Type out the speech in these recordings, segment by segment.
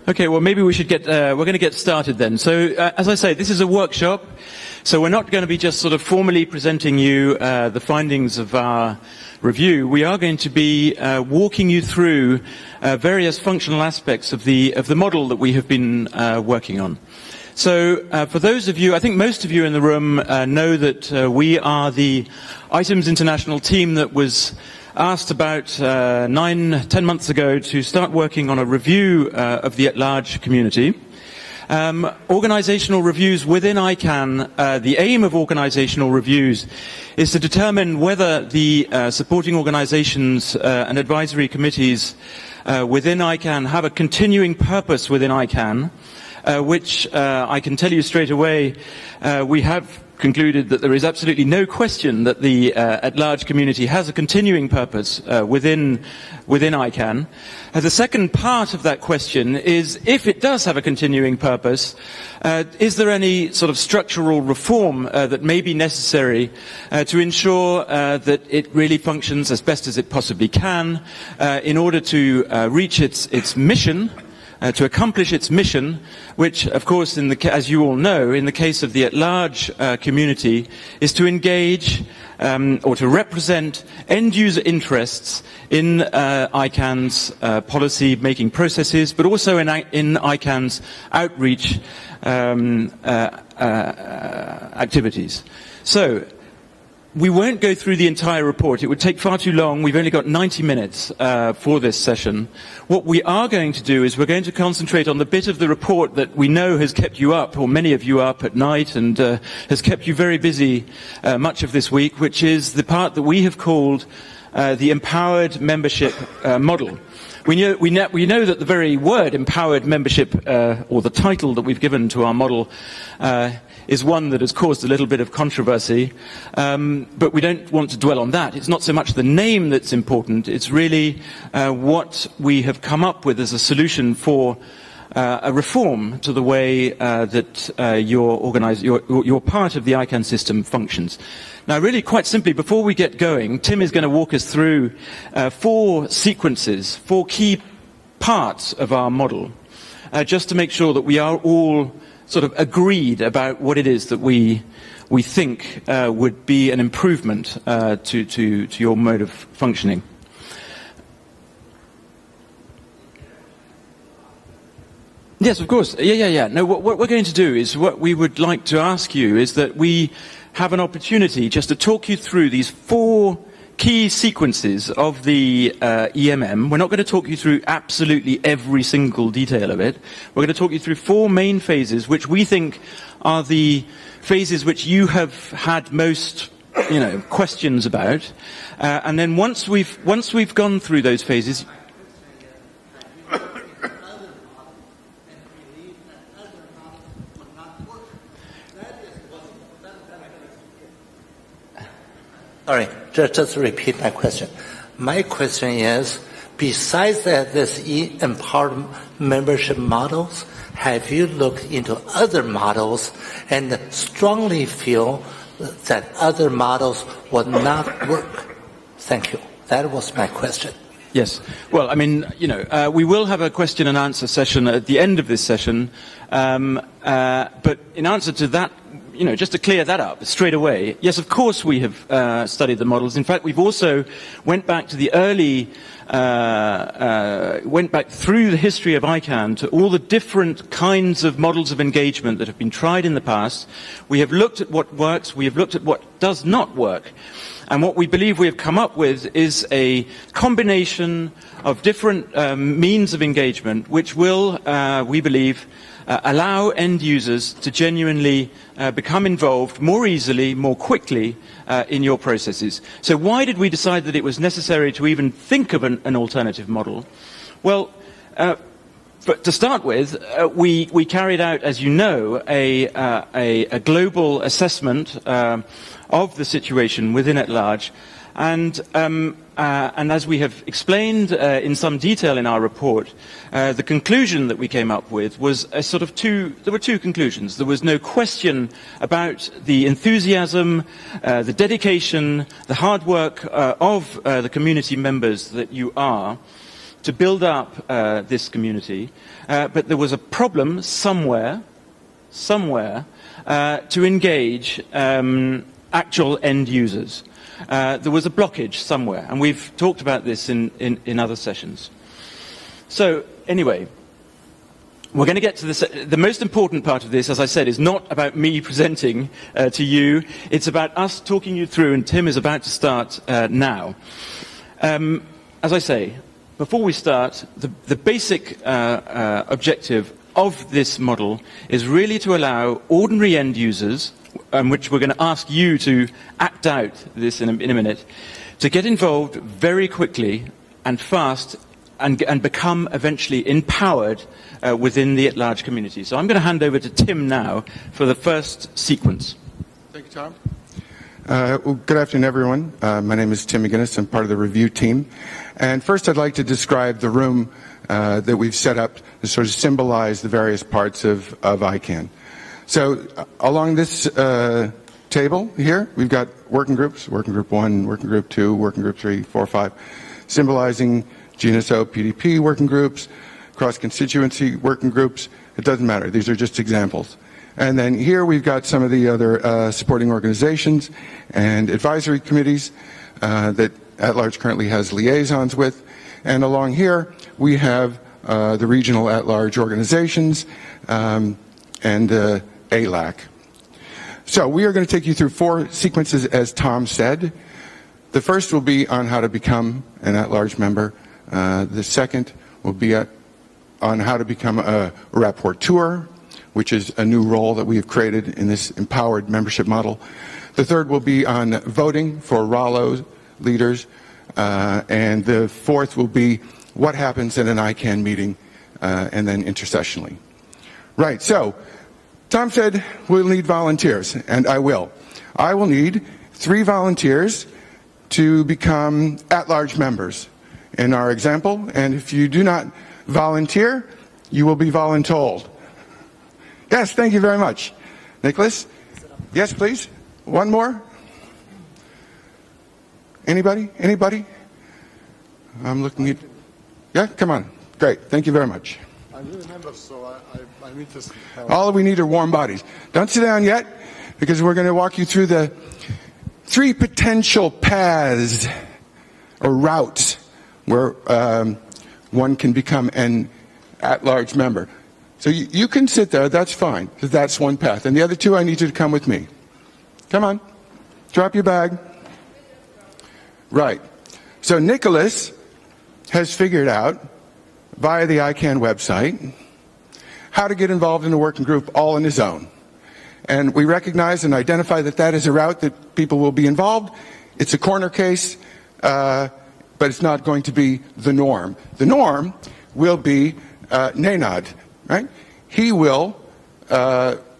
Okay, well, maybe we should we're going to get started then. So, as I say, this is a workshop, so we're not going to be just sort of formally presenting you the findings of our review. We are going to be walking you through various functional aspects of the model that we have been working on. So, for those of you, I think most of you in the room know that we are the Items International team that was asked about 9-10 months ago to start working on a review of the at-large community. Organizational reviews within ICANN, the aim of organizational reviews is to determine whether the supporting organizations and advisory committees within ICANN have a continuing purpose within ICANN, which I can tell you straight away, we have concluded that there is absolutely no question that the at-large community has a continuing purpose within ICANN. The second part of that question is, if it does have a continuing purpose, is there any sort of structural reform that may be necessary to ensure that it really functions as best as it possibly can in order to reach its mission, to accomplish its mission, which, of course, as you all know, in the case of the at-large community, is to engage or to represent end-user interests in ICANN's policy-making processes, but also in ICANN's outreach activities. So, we won't go through the entire report. It would take far too long. We've only got 90 minutes for this session. What we are going to do is we're going to concentrate on the bit of the report that we know has kept you up, or many of you up at night, and has kept you very busy much of this week, which is the part that we have called the empowered membership model. We know that the very word empowered membership, or the title that we've given to our model, is one that has caused a little bit of controversy, but we don't want to dwell on that. It's not so much the name that's important, it's really what we have come up with as a solution for a reform to the way that your part of the ICANN system functions. Now, really, quite simply, before we get going, Tim is going to walk us through four key parts of our model, just to make sure that we are all sort of agreed about what it is that we think would be an improvement to your mode of functioning. Yes, of course. Yeah. No, what we're going to do is, what we would like to ask you is that we have an opportunity just to talk you through these four key sequences of the EMM. We're not going to talk you through absolutely every single detail of it. We're going to talk you through four main phases, which we think are the phases which you have had most, questions about. And then once we've gone through those phases. Sorry, just repeat my question. My question is, besides this empowered membership models, have you looked into other models and strongly feel that other models would not work? Thank you. That was my question. Yes. Well, I mean, we will have a question and answer session at the end of this session, but in answer to that, just to clear that up straight away, yes, of course we have studied the models. In fact, we've also went back to the went back through the history of ICANN to all the different kinds of models of engagement that have been tried in the past. We have looked at what works, we have looked at what does not work. And what we believe we have come up with is a combination of different means of engagement which will, we believe, allow end users to genuinely become involved more easily, more quickly in your processes. So why did we decide that it was necessary to even think of an alternative model? Well, but to start with, we carried out, as you know, a global assessment of the situation within at large, and as we have explained in some detail in our report, the conclusion that we came up with was there were two conclusions. There was no question about the enthusiasm, the dedication, the hard work of the community members that you are to build up this community, but there was a problem somewhere to engage actual end users. There was a blockage somewhere, and we've talked about this in other sessions. So anyway, we're going to get to this. The most important part of this, as I said, is not about me presenting to you. It's about us talking you through, and Tim is about to start now. As I say, before we start, the basic objective of this model is really to allow ordinary end users, which we're going to ask you to act out this in a minute, to get involved very quickly and fast and become eventually empowered within the at-large community. So I'm going to hand over to Tim now for the first sequence. Thank you, Tom. Well, good afternoon, everyone. My name is Tim McGinnis. I'm part of the review team. And first I'd like to describe the room that we've set up to sort of symbolize the various parts of ICANN. So along this table here, we've got working groups, working group 1, working group 2, working group 3, 4, 5, symbolizing GNSO, PDP working groups, cross-constituency working groups. It doesn't matter. These are just examples. And then here we've got some of the other supporting organizations and advisory committees that at-large currently has liaisons with. And along here we have the regional at-large organizations and ALAC. So we are going to take you through 4 sequences, as Tom said. The first will be on how to become an at-large member. The second will be on how to become a rapporteur, which is a new role that we have created in this empowered membership model. The third will be on voting for RALO leaders. And the fourth will be what happens at an ICANN meeting, and then intercessionally. Right, so Tom said we'll need volunteers, and I will. I will need 3 volunteers to become at-large members in our example, and if you do not volunteer, you will be voluntold. Yes, thank you very much. Nicholas? Yes, please. One more? Anybody? Anybody? I'm looking at... Yeah, come on. Great. Thank you very much. I'm really a member, so I need to... All we need are warm bodies. Don't sit down yet, because we're going to walk you through the 3 potential paths or routes where one can become an at-large member. So you can sit there. That's fine, because that's one path. And the other 2, I need you to come with me. Come on. Drop your bag. Right. So Nicholas has figured out, via the ICANN website, how to get involved in a working group all on his own. And we recognize and identify that that is a route that people will be involved. It's a corner case, but it's not going to be the norm. The norm will be Nenad, right? He will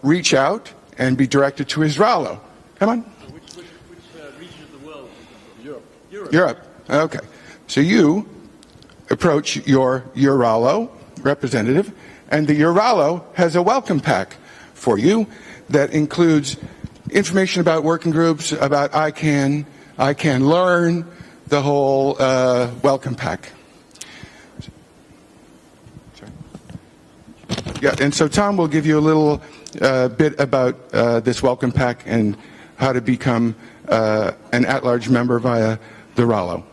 reach out and be directed to his RALO. Come on. Which region of the world? Europe. Okay. So you approach your RALO representative, and the RALO has a welcome pack for you that includes information about working groups, about ICANN Learn, the whole welcome pack. Sorry. Yeah, and so Tom will give you a little bit about this welcome pack and how to become an at-large member via the RALO.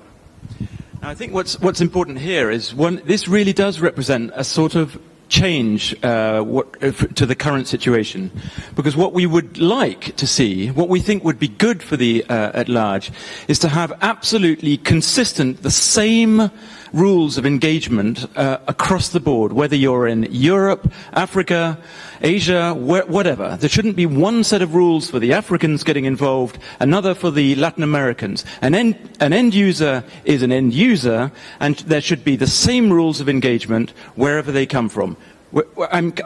I think what's important here is this really does represent a sort of change to the current situation, because what we would like to see, what we think would be good for the at large, is to have absolutely consistent, the same rules of engagement across the board, whether you're in Europe, Africa, Asia, whatever. There shouldn't be one set of rules for the Africans getting involved, another for the Latin Americans. An end user is an end user, and there should be the same rules of engagement wherever they come from. I do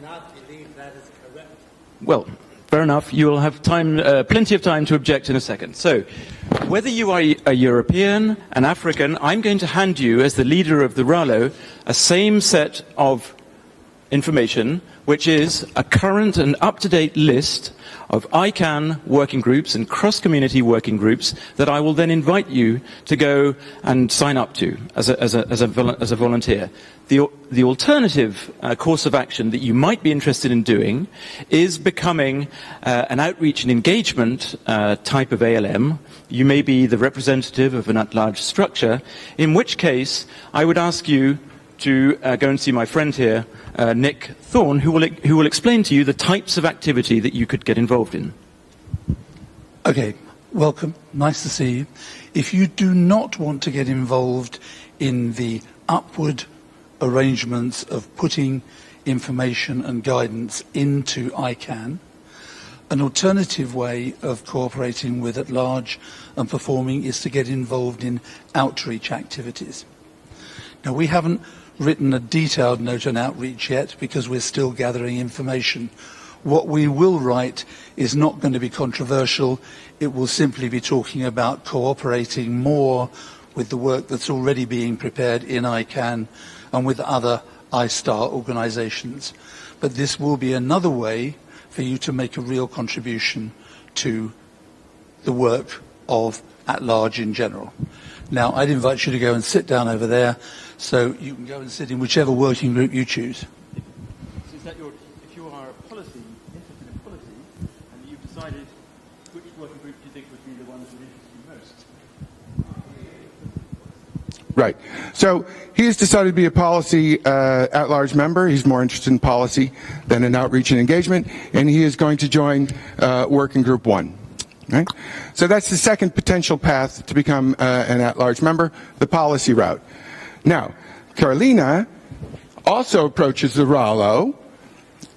not believe that is correct. Well, fair enough. You will have time, plenty of time to object in a second. So, whether you are a European, an African, I'm going to hand you, as the leader of the RALO, a same set of information, which is a current and up-to-date list of ICANN working groups and cross-community working groups that I will then invite you to go and sign up to as a volunteer. The alternative course of action that you might be interested in doing is becoming an outreach and engagement type of ALM. You may be the representative of an at-large structure, in which case I would ask you to go and see my friend here, Nick Thorne, who will explain to you the types of activity that you could get involved in. Okay, welcome. Nice to see you. If you do not want to get involved in the upward arrangements of putting information and guidance into ICANN, an alternative way of cooperating with at-large and performing is to get involved in outreach activities. Now, we haven't written a detailed note on outreach yet because we're still gathering information. What we will write is not going to be controversial. It will simply be talking about cooperating more with the work that's already being prepared in ICANN and with other ISTAR organizations. But this will be another way for you to make a real contribution to the work of at-large in general. Now, I'd invite you to go and sit down over there, so you can go and sit in whichever working group you choose. So is that if you are interested in policy, and you've decided which working group do you think would be the ones that interest you most? Right. So he has decided to be a policy at-large member. He's more interested in policy than in outreach and engagement, and he is going to join Working Group 1. Right? So that's the second potential path to become an at-large member, the policy route. Now, Carolina also approaches the RALO,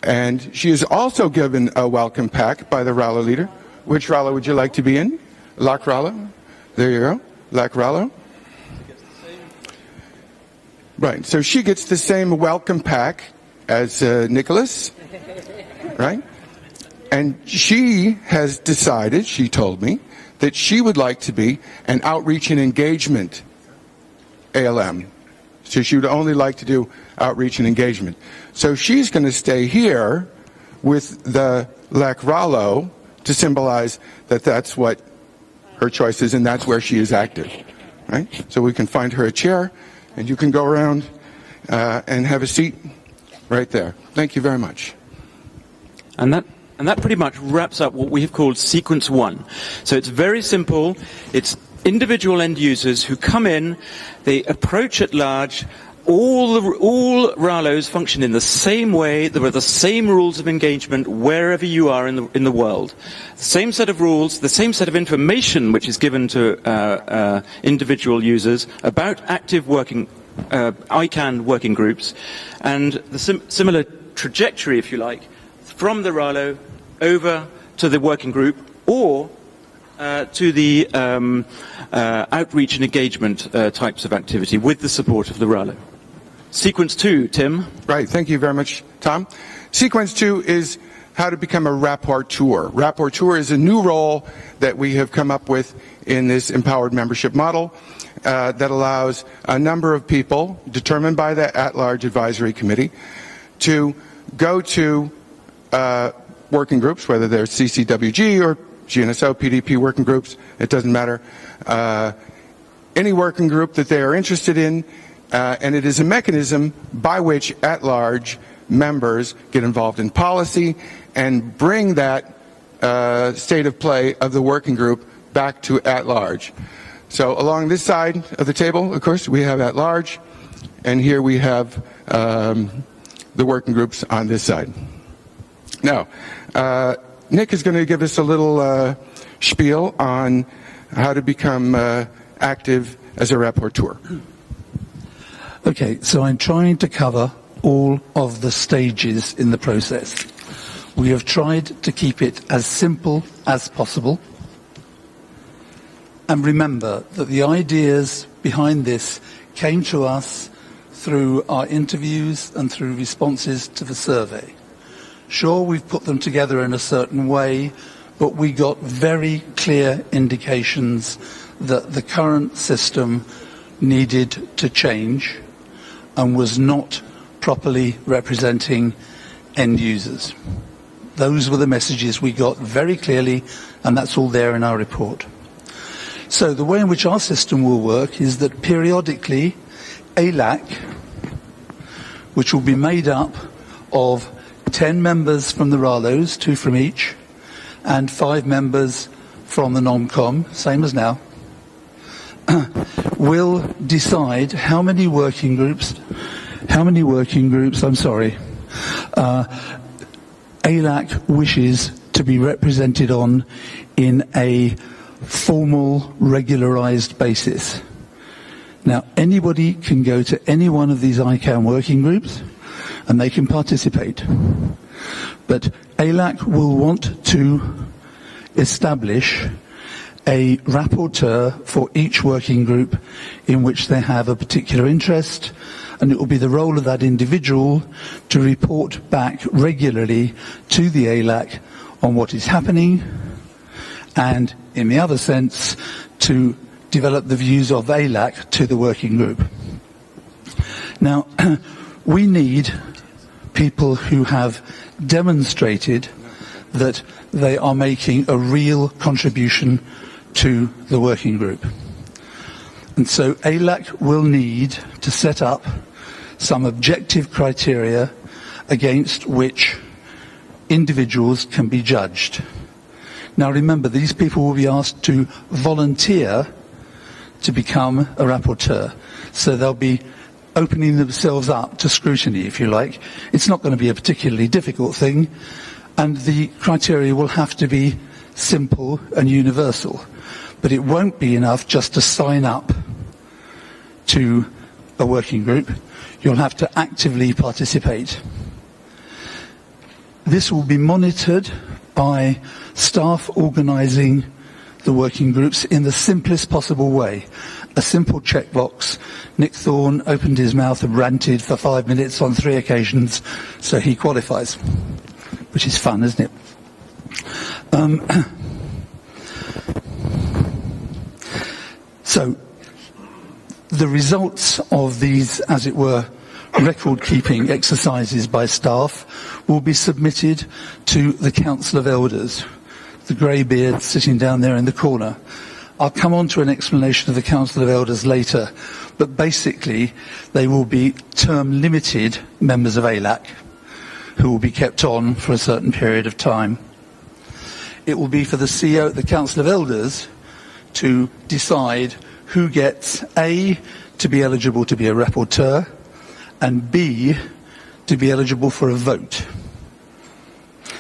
and she is also given a welcome pack by the RALO leader. Which RALO would you like to be in? LAC RALO? There you go. LAC RALO. Right, so she gets the same welcome pack as Nicholas, right? And she has decided, she told me, that she would like to be an outreach and engagement ALM. So she would only like to do outreach and engagement. So she's going to stay here with the LAC RALO to symbolize that that's what her choice is and that's where she is active. Right? So we can find her a chair and you can go around and have a seat right there. Thank you very much. And that pretty much wraps up what we have called Sequence 1. So it's very simple. It's individual end users who come in, they approach at large. All RALOs function in the same way. There are the same rules of engagement wherever you are in the world. The same set of rules, the same set of information which is given to individual users about active working ICANN working groups, and the similar trajectory, if you like, from the RALO over to the working group or to the outreach and engagement types of activity with the support of the RALO. Sequence 2, Tim. Right, thank you very much, Tom. Sequence 2 is how to become a rapporteur. Rapporteur is a new role that we have come up with in this empowered membership model that allows a number of people, determined by the at-large advisory committee, to go to working groups, whether they're CCWG or GNSO, PDP working groups, it doesn't matter. Any working group that they are interested in, and it is a mechanism by which at-large members get involved in policy and bring that state of play of the working group back to at-large. So along this side of the table, of course, we have at-large, and here we have the working groups on this side. Now, Nick is going to give us a little spiel on how to become active as a rapporteur. Okay, so I'm trying to cover all of the stages in the process. We have tried to keep it as simple as possible. And remember that the ideas behind this came to us through our interviews and through responses to the survey. Sure, we've put them together in a certain way, but we got very clear indications that the current system needed to change and was not properly representing end users. Those were the messages we got very clearly, and that's all there in our report. So the way in which our system will work is that periodically ALAC, which will be made up of 10 members from the RALOs, 2 from each, and 5 members from the NOMCOM, same as now, will decide how many working groups, ALAC wishes to be represented on in a formal, regularized basis. Now, anybody can go to any one of these ICANN working groups and they can participate. But ALAC will want to establish a rapporteur for each working group in which they have a particular interest, and it will be the role of that individual to report back regularly to the ALAC on what is happening, and in the other sense, to develop the views of ALAC to the working group. Now, we need people who have demonstrated that they are making a real contribution to the working group. And so ALAC will need to set up some objective criteria against which individuals can be judged. Now remember, these people will be asked to volunteer to become a rapporteur. So they'll be opening themselves up to scrutiny, if you like. It's not going to be a particularly difficult thing, and the criteria will have to be simple and universal. But it won't be enough just to sign up to a working group. You'll have to actively participate. This will be monitored by staff organising the working groups in the simplest possible way. A simple checkbox. Nick Thorne opened his mouth and ranted for 5 minutes on 3 occasions, so he qualifies, which is fun, isn't it? So, the results of these, as it were, record-keeping exercises by staff will be submitted to the Council of Elders, the greybeard sitting down there in the corner. I'll come on to an explanation of the Council of Elders later, but basically they will be term-limited members of ALAC who will be kept on for a certain period of time. It will be for the CEO, the Council of Elders, to decide who gets A, to be eligible to be a rapporteur, and B, to be eligible for a vote.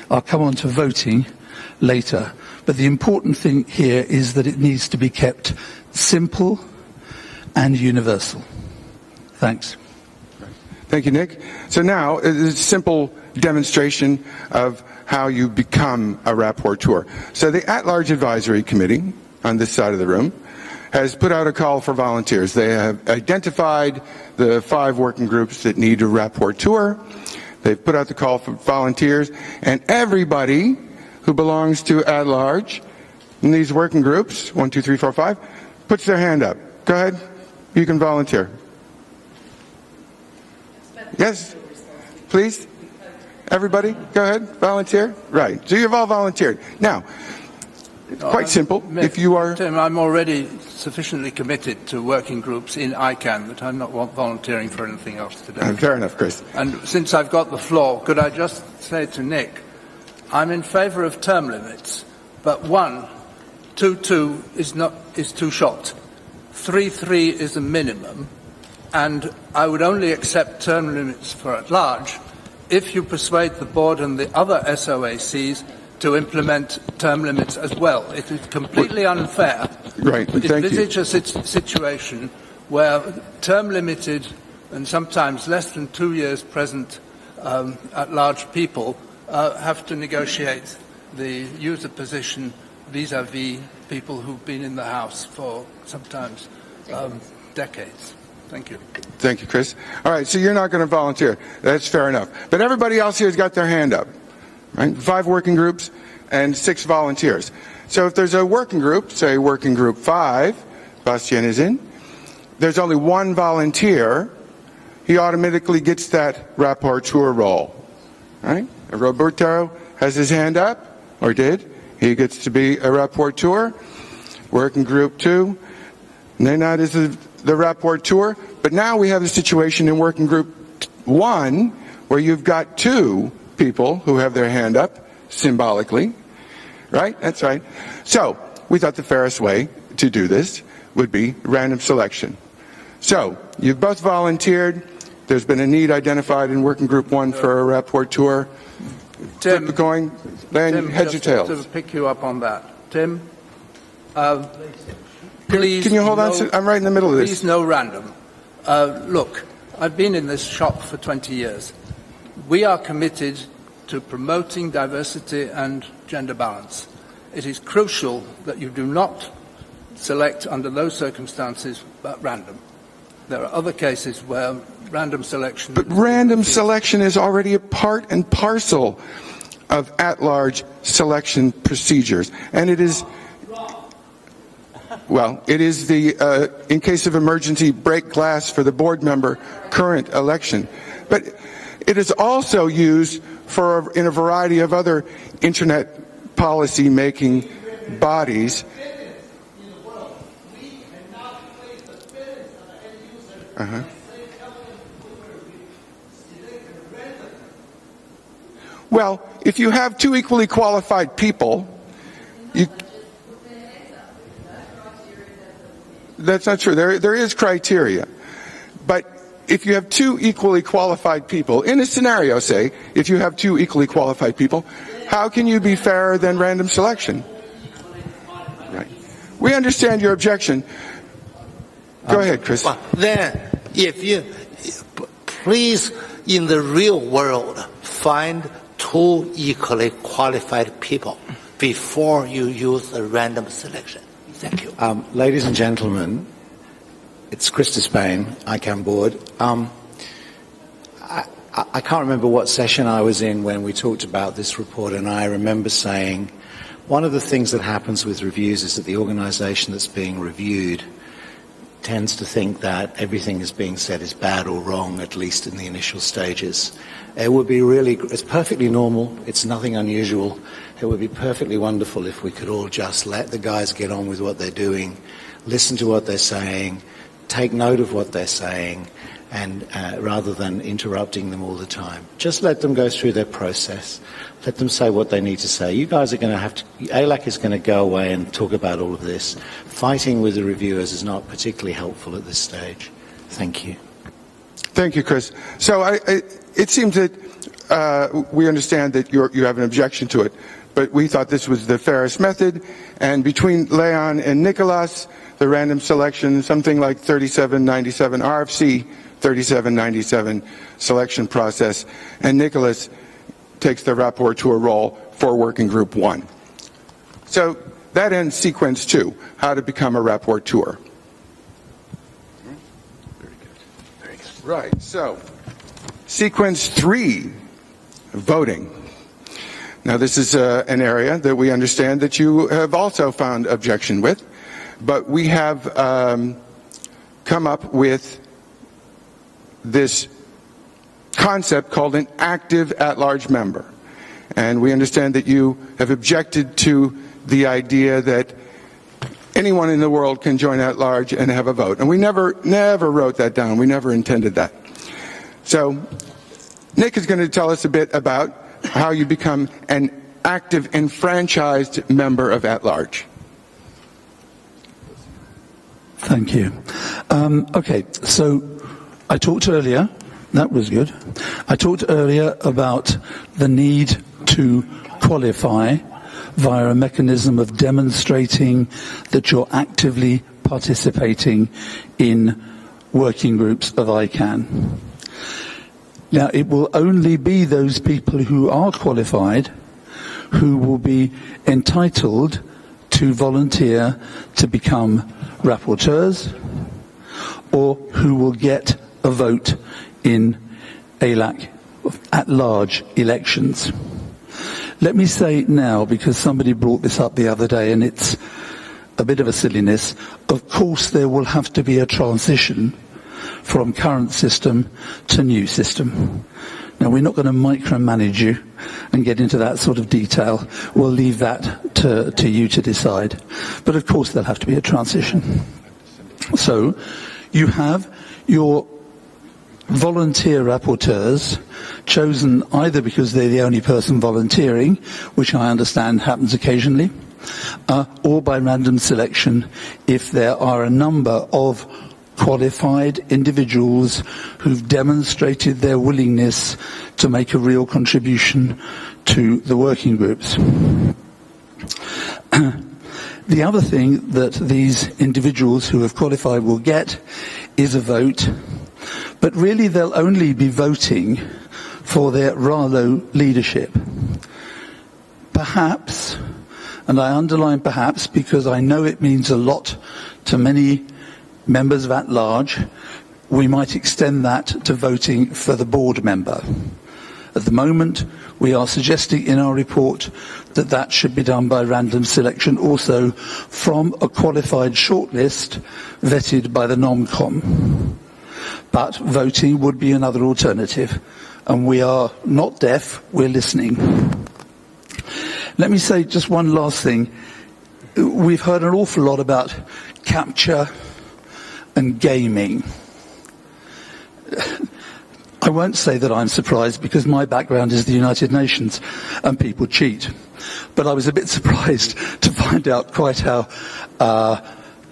I'll come on to voting later, but the important thing here is that it needs to be kept simple and universal. Thanks. Thank you, Nick. So now, a simple demonstration of how you become a rapporteur. So the At-Large Advisory Committee, on this side of the room, has put out a call for volunteers. They have identified the 5 working groups that need a rapporteur. They've put out the call for volunteers, and everybody who belongs to At-Large in these working groups, 1, 2, 3, 4, 5, puts their hand up. Go ahead, you can volunteer. Yes, please. Everybody, go ahead, volunteer. Right, so you've all volunteered. Now, quite simple. If you are... Tim, I'm already sufficiently committed to working groups in ICANN that I'm not volunteering for anything else today. Fair enough, Chris. And since I've got the floor, could I just say to Nick, I'm in favour of term limits, but 1, 2 is too short. 3 is a minimum, and I would only accept term limits for at-large if you persuade the board and the other SOACs to implement term limits as well. It is completely unfair to envisage a situation where term-limited and sometimes less than 2 years present at-large people have to negotiate the user position vis-à-vis people who've been in the House for sometimes decades. Thank you. Thank you, Chris. All right, so you're not going to volunteer. That's fair enough. But everybody else here has got their hand up. Right? 5 working groups and 6 volunteers. So if there's a working group, say working group 5, Bastien is in, there's only 1 volunteer, he automatically gets that rapporteur role. Right? Roberto has his hand up, or did. He gets to be a rapporteur. Working Group 2, Nenad is the rapporteur. But now we have a situation in Working Group 1 where you've got 2 people who have their hand up, symbolically. Right? That's right. So we thought the fairest way to do this would be random selection. So you've both volunteered. There's been a need identified in Working Group 1 for a rapporteur. Tim, Flip the coin, then heads or tails. To pick you up on that. Tim, please. Can you hold on? I'm right in the middle of this. Please, no random. Look, I've been in this shop for 20 years. We are committed to promoting diversity and gender balance. It is crucial that you do not select under those circumstances at random. There are other cases where random selection... But random selection is already a part and parcel of at-large selection procedures. And it is... Well, it is the, in case of emergency, break glass for the board member current election. But it is also used in a variety of other internet policy-making bodies. Well, if you have 2 equally qualified people, that's not true. There is criteria. But if you have 2 equally qualified people, in a scenario, say, if you have 2 equally qualified people, how can you be fairer than random selection? Right. We understand your objection. Go ahead, Chris. Well, then, if you please, in the real world, find 2 equally qualified people before you use a random selection. Thank you. Ladies and gentlemen, it's Chris Despain, ICANN board. I can't remember what session I was in when we talked about this report, and I remember saying one of the things that happens with reviews is that the organisation that's being reviewed tends to think that everything is being said is bad or wrong, at least in the initial stages. It would be it's perfectly normal, it's nothing unusual. It would be perfectly wonderful if we could all just let the guys get on with what they're doing, listen to what they're saying, take note of what they're saying, and rather than interrupting them all the time. Just let them go through their process. Let them say what they need to say. You guys are going to have to, ALAC is going to go away and talk about all of this. Fighting with the reviewers is not particularly helpful at this stage. Thank you. Thank you, Chris. So it seems that we understand that you have an objection to it, but we thought this was the fairest method. And between Leon and Nicholas, the random selection, something like 3797 RFC 3797 selection process, and Nicholas takes the rapporteur role for Working Group 1. So that ends sequence 2, how to become a rapporteur. Very good. Very good. Right, so sequence 3, voting. Now this is an area that we understand that you have also found objection with, but we have come up with this concept called an active at-large member. And we understand that you have objected to the idea that anyone in the world can join at-large and have a vote. And we never wrote that down. We never intended that. So Nick is going to tell us a bit about how you become an active enfranchised member of at-large. Thank you. Okay, so I talked earlier, that was good. I talked earlier about the need to qualify via a mechanism of demonstrating that you're actively participating in working groups of ICANN. Now, it will only be those people who are qualified who will be entitled to volunteer to become rapporteurs or who will get a vote in ALAC at-large elections. Let me say now, because somebody brought this up the other day and it's a bit of a silliness, of course there will have to be a transition from current system to new system. Now, we're not going to micromanage you and get into that sort of detail. We'll leave that to you to decide. But of course, there'll have to be a transition. So, you have your volunteer rapporteurs chosen either because they're the only person volunteering, which I understand happens occasionally, or by random selection if there are a number of qualified individuals who've demonstrated their willingness to make a real contribution to the working groups. The other thing that these individuals who have qualified will get is a vote, but really they'll only be voting for their RALO leadership. Perhaps, and I underline perhaps because I know it means a lot to many members of at-large, we might extend that to voting for the board member. At the moment, we are suggesting in our report that that should be done by random selection, also from a qualified shortlist vetted by the NomCom. But voting would be another alternative, and we are not deaf, we're listening. Let me say just one last thing. We've heard an awful lot about capture and gaming. I won't say that I'm surprised because my background is the United Nations and people cheat. But I was a bit surprised to find out quite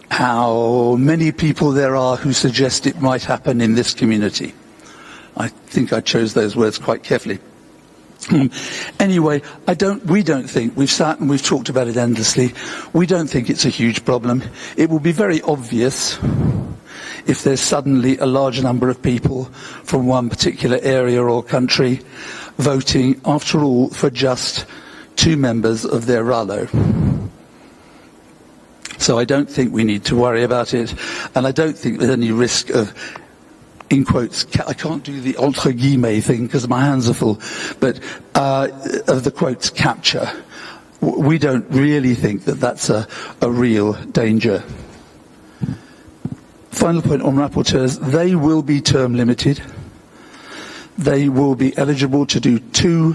how many people there are who suggest it might happen in this community. I think I chose those words quite carefully. Anyway, we don't think, we've sat and we've talked about it endlessly, we don't think it's a huge problem. It will be very obvious if there's suddenly a large number of people from one particular area or country voting, after all, for just 2 members of their RALO. So I don't think we need to worry about it, and I don't think there's any risk of, in quotes, I can't do the entre guillemets thing because my hands are full, but of the quotes capture. We don't really think that that's a real danger. Final point on rapporteurs, they will be term limited. They will be eligible to do 2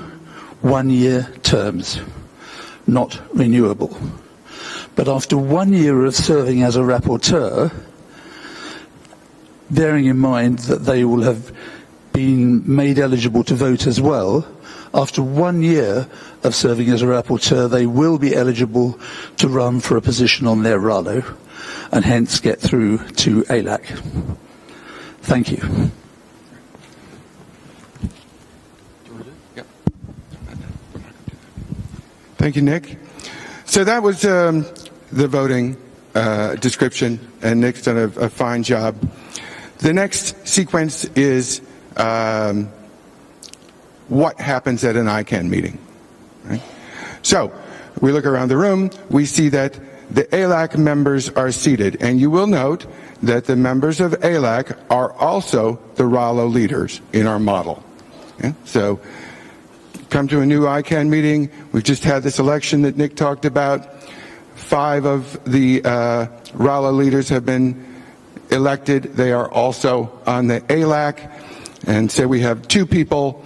one-year terms, not renewable. But after 1 year of serving as a rapporteur, bearing in mind that they will have been made eligible to vote as well, after 1 year of serving as a rapporteur, they will be eligible to run for a position on their RALO and hence get through to ALAC. Thank you. Thank you, Nick. So that was the voting description, and Nick's done a fine job. The next sequence is what happens at an ICANN meeting. Right? So we look around the room, we see that the ALAC members are seated, and you will note that the members of ALAC are also the RALO leaders in our model. Okay? So come to a new ICANN meeting. We've just had this election that Nick talked about. 5 of the RALO leaders have been elected. They are also on the ALAC. And so we have 2 people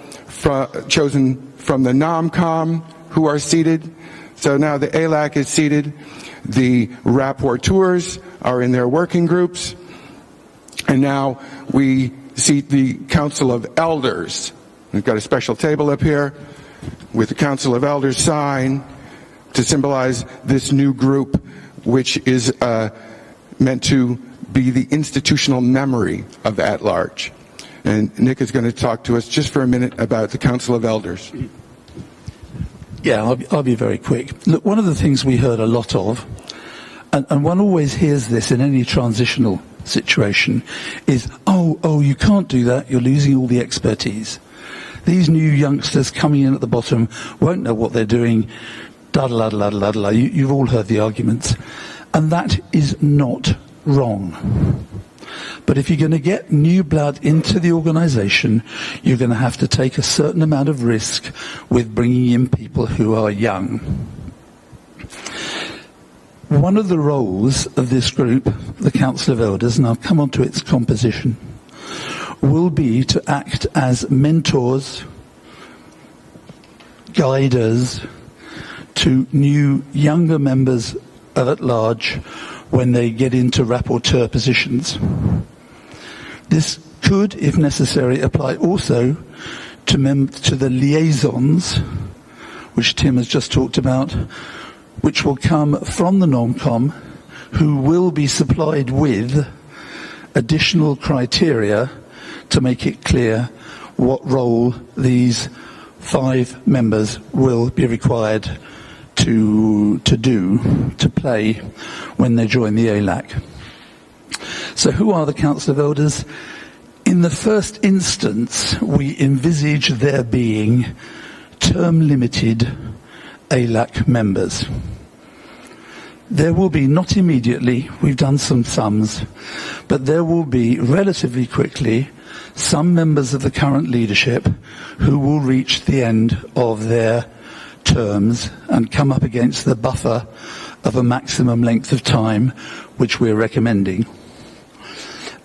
chosen from the NomCom who are seated. So now the ALAC is seated. The rapporteurs are in their working groups. And now we seat the Council of Elders. We've got a special table up here with the Council of Elders sign to symbolize this new group, which is meant to be the institutional memory of at-large. And Nick is going to talk to us just for a minute about the Council of Elders. Yeah, I'll be very quick. Look, one of the things we heard a lot of, and one always hears this in any transitional situation, is, oh, you can't do that, you're losing all the expertise. These new youngsters coming in at the bottom won't know what they're doing, da-da-da-da-da-da-da. You've all heard the arguments. And that is not wrong. But if you're going to get new blood into the organisation, you're going to have to take a certain amount of risk with bringing in people who are young. One of the roles of this group, the Council of Elders, and I'll come on to its composition, will be to act as mentors, guiders to new, younger members of at large when they get into rapporteur positions. This could, if necessary, apply also to the liaisons, which Tim has just talked about, which will come from the NomCom, who will be supplied with additional criteria to make it clear what role these 5 members will be required to play when they join the ALAC. So who are the Council of Elders? In the first instance, we envisage there being term-limited ALAC members. There will be, not immediately, we've done some sums, but there will be relatively quickly some members of the current leadership who will reach the end of their terms and come up against the buffer of a maximum length of time which we're recommending.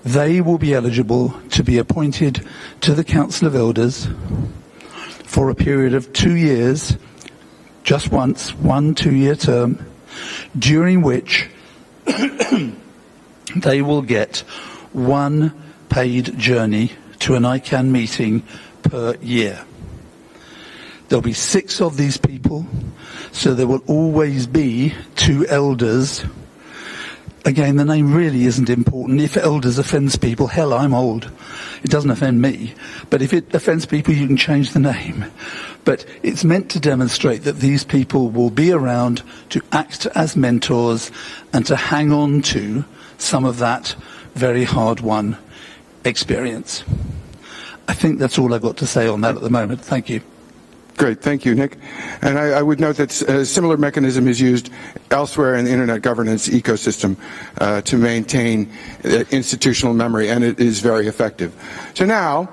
They will be eligible to be appointed to the Council of Elders for a period of 2 years, just once, 1 2-year term, during which they will get 1 paid journey to an ICANN meeting per year. There'll be 6 of these people, so there will always be 2 elders. Again, the name really isn't important. If elders offends people, hell, I'm old. It doesn't offend me. But if it offends people, you can change the name. But it's meant to demonstrate that these people will be around to act as mentors and to hang on to some of that very hard-won experience. I think that's all I've got to say on that at the moment. Thank you. Great, thank you, Nick. And I would note that a similar mechanism is used elsewhere in the Internet governance ecosystem to maintain institutional memory, and it is very effective. So now,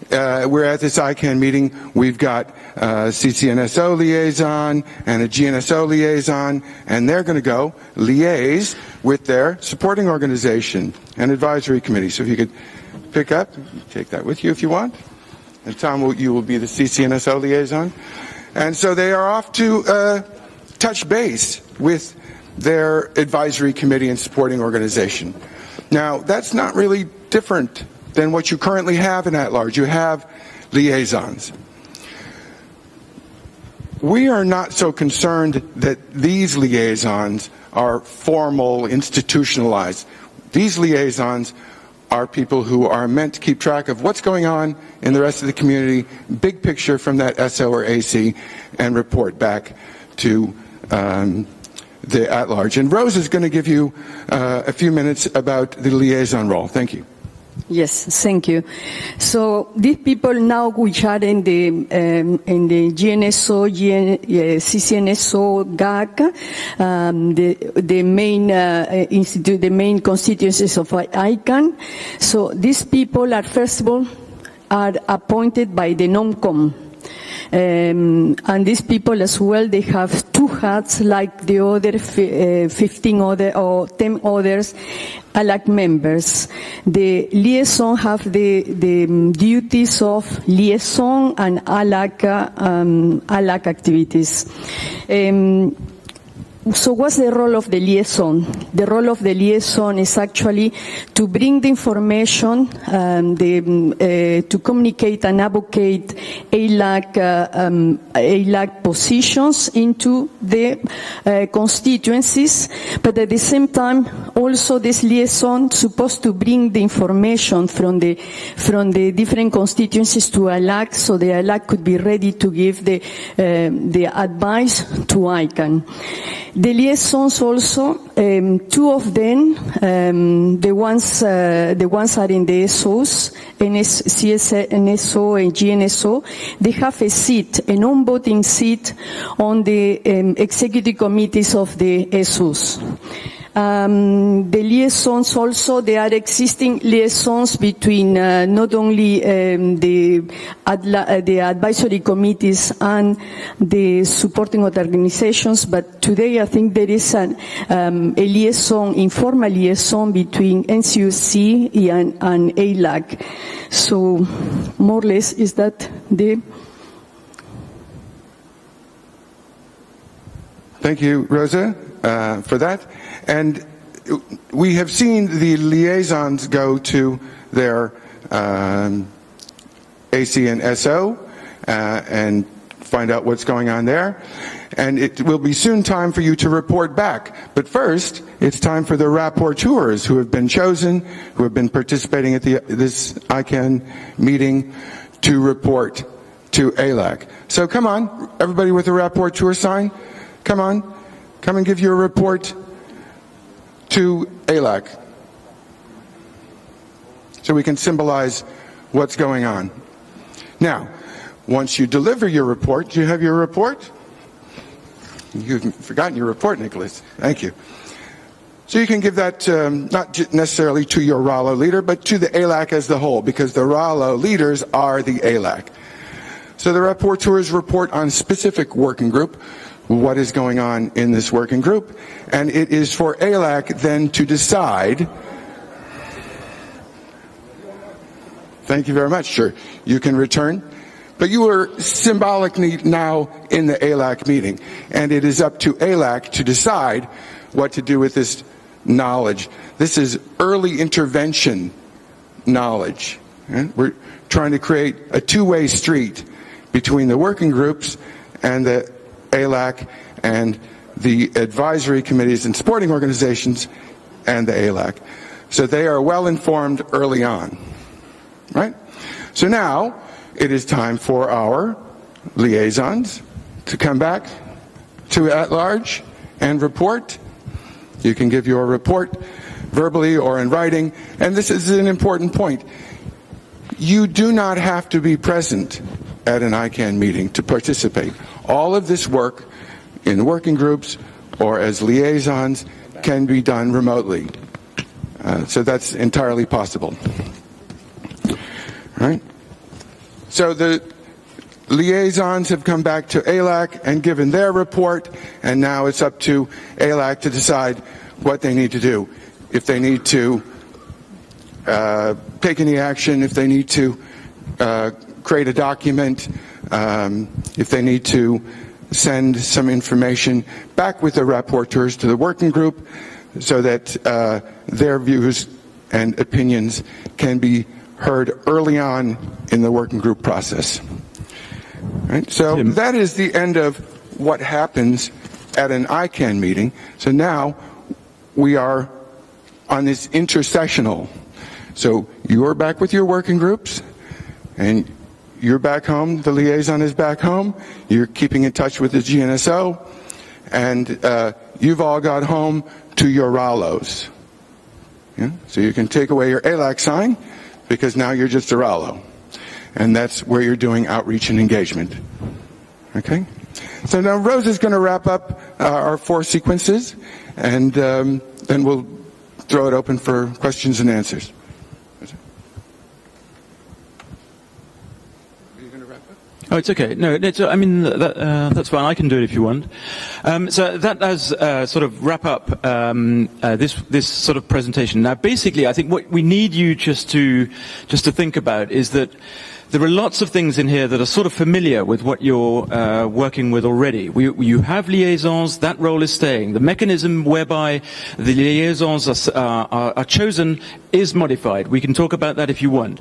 we're at this ICANN meeting. We've got CCNSO liaison and a GNSO liaison, and they're going to go liaise with their supporting organization and advisory committee. So if you could pick up, take that with you if you want. And Tom, you will be the CCNSO liaison. And so they are off to touch base with their advisory committee and supporting organization. Now, that's not really different than what you currently have in at-large. You have liaisons. We are not so concerned that these liaisons are formal, institutionalized. These liaisons are people who are meant to keep track of what's going on in the rest of the community, big picture from that SO or AC, and report back to the at-large. And Rose is going to give you a few minutes about the liaison role. Thank you. Yes, thank you. So these people now which are in the GNSO, CCNSO, GAC, the main institute, the main constituencies of ICANN. So these people are first of all are appointed by the NomCom. And these people as well, they have 2 hats like the other 15 other or 10 others ALAC members. The liaison have the duties of liaison and ALAC activities. So what's the role of the liaison? The role of the liaison is actually to bring the information, to communicate and advocate ALAC positions into the constituencies, but at the same time, also this liaison supposed to bring the information from the different constituencies to ALAC, so the ALAC could be ready to give the advice to ICANN. The liaisons also, 2 of them, the ones are in the SOs, CSNSO and GNSO, they have a seat, a non-voting seat on the executive committees of the SOs. The liaisons also, there are existing liaisons between not only the advisory committees and the supporting organizations, but today I think there is a liaison, informal liaison between NCUC and ALAC. So more or less is that the... Thank you, Rosa, for that. And we have seen the liaisons go to their AC and SO and find out what's going on there. And it will be soon time for you to report back. But first, it's time for the rapporteurs who have been chosen, who have been participating at this ICANN meeting to report to ALAC. So come on, everybody with a rapporteur sign. Come on, come and give your report to ALAC so we can symbolize what's going on. Now, once you deliver your report, do you have your report? You've forgotten your report, Nicholas. Thank you. So you can give that not necessarily to your RALO leader, but to the ALAC as the whole, because the RALO leaders are the ALAC. So the rapporteurs report on specific working group, what is going on in this working group, and it is for ALAC then to decide. Thank you very much. Sure, you can return. But you are symbolically now in the ALAC meeting, and it is up to ALAC to decide what to do with this knowledge. This is early intervention knowledge. We're trying to create a two-way street between the working groups and the ALAC and the advisory committees and supporting organizations and the ALAC. So they are well informed early on, right? So now it is time for our liaisons to come back to at-large and report. You can give your report verbally or in writing, and this is an important point. You do not have to be present at an ICANN meeting to participate. All of this work in working groups or as liaisons can be done remotely. So that's entirely possible. Right? So the liaisons have come back to ALAC and given their report, and now it's up to ALAC to decide what they need to do. If they need to take any action, if they need to create a document, if they need to send some information back with the rapporteurs to the working group so that their views and opinions can be heard early on in the working group process. Right? So that is the end of what happens at an ICANN meeting. So now we are on this intersessional. So you are back with your working groups, and you're back home, the liaison is back home, you're keeping in touch with the GNSO, and you've all got home to your RALOs. Yeah? So you can take away your ALAC sign, because now you're just a RALO. And that's where you're doing outreach and engagement. Okay? So now Rose is going to wrap up our 4 sequences, and then we'll throw it open for questions and answers. Oh, it's okay. No, I mean, that's fine. I can do it if you want. So that does sort of wrap up this sort of presentation. Now, basically, I think what we need you just to think about is that there are lots of things in here that are sort of familiar with what you're working with already. You have liaisons, that role is staying. The mechanism whereby the liaisons are chosen is modified. We can talk about that if you want.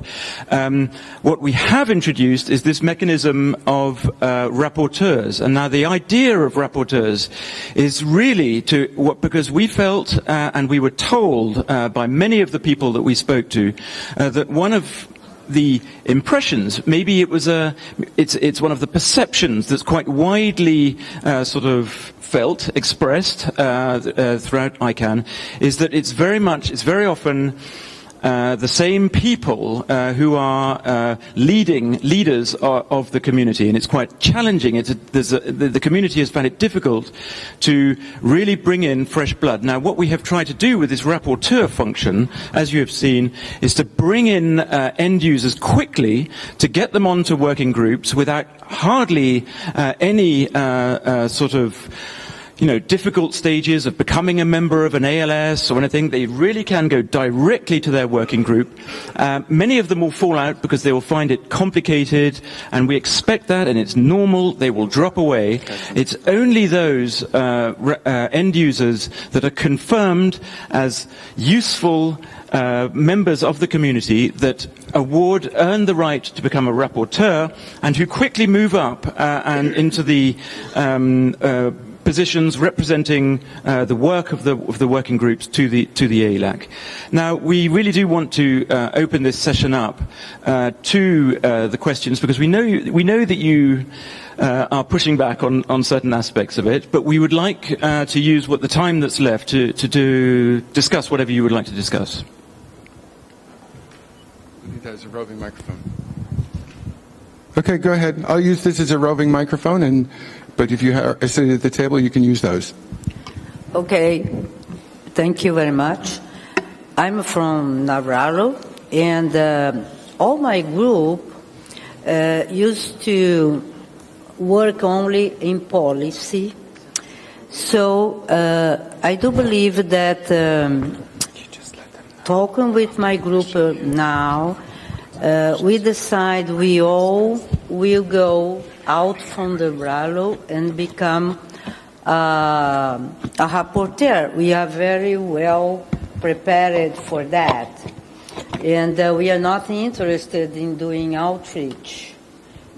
What we have introduced is this mechanism of rapporteurs. And now the idea of rapporteurs is really because we felt and we were told by many of the people that we spoke to that one of the impressions, maybe it's one of the perceptions that's quite widely sort of felt, expressed throughout ICANN, is that it's very often the same people who are leaders of the community, and it's quite challenging. The community has found it difficult to really bring in fresh blood. Now, what we have tried to do with this rapporteur function, as you have seen, is to bring in end users quickly, to get them onto working groups without hardly any sort of difficult stages of becoming a member of an ALS or anything. They really can go directly to their working group. Many of them will fall out because they will find it complicated, and we expect that, and it's normal. They will drop away. It's only those end users that are confirmed as useful members of the community that earn the right to become a rapporteur, and who quickly move up and into the positions representing the work of the working groups to the ALAC. Now, we really do want to open this session up to the questions, because we know that you are pushing back on certain aspects of it, but we would like to use the time that's left to discuss whatever you would like to discuss. I think that's a roving microphone. Okay, go ahead. I'll use this as a roving microphone, but if you are sitting at the table, you can use those. Okay, thank you very much. I'm from Navarro, and all my group used to work only in policy. So I do believe that talking with my group now, we decide we all will go out from the Rallo and become a rapporteur. We are very well prepared for that. And we are not interested in doing outreach,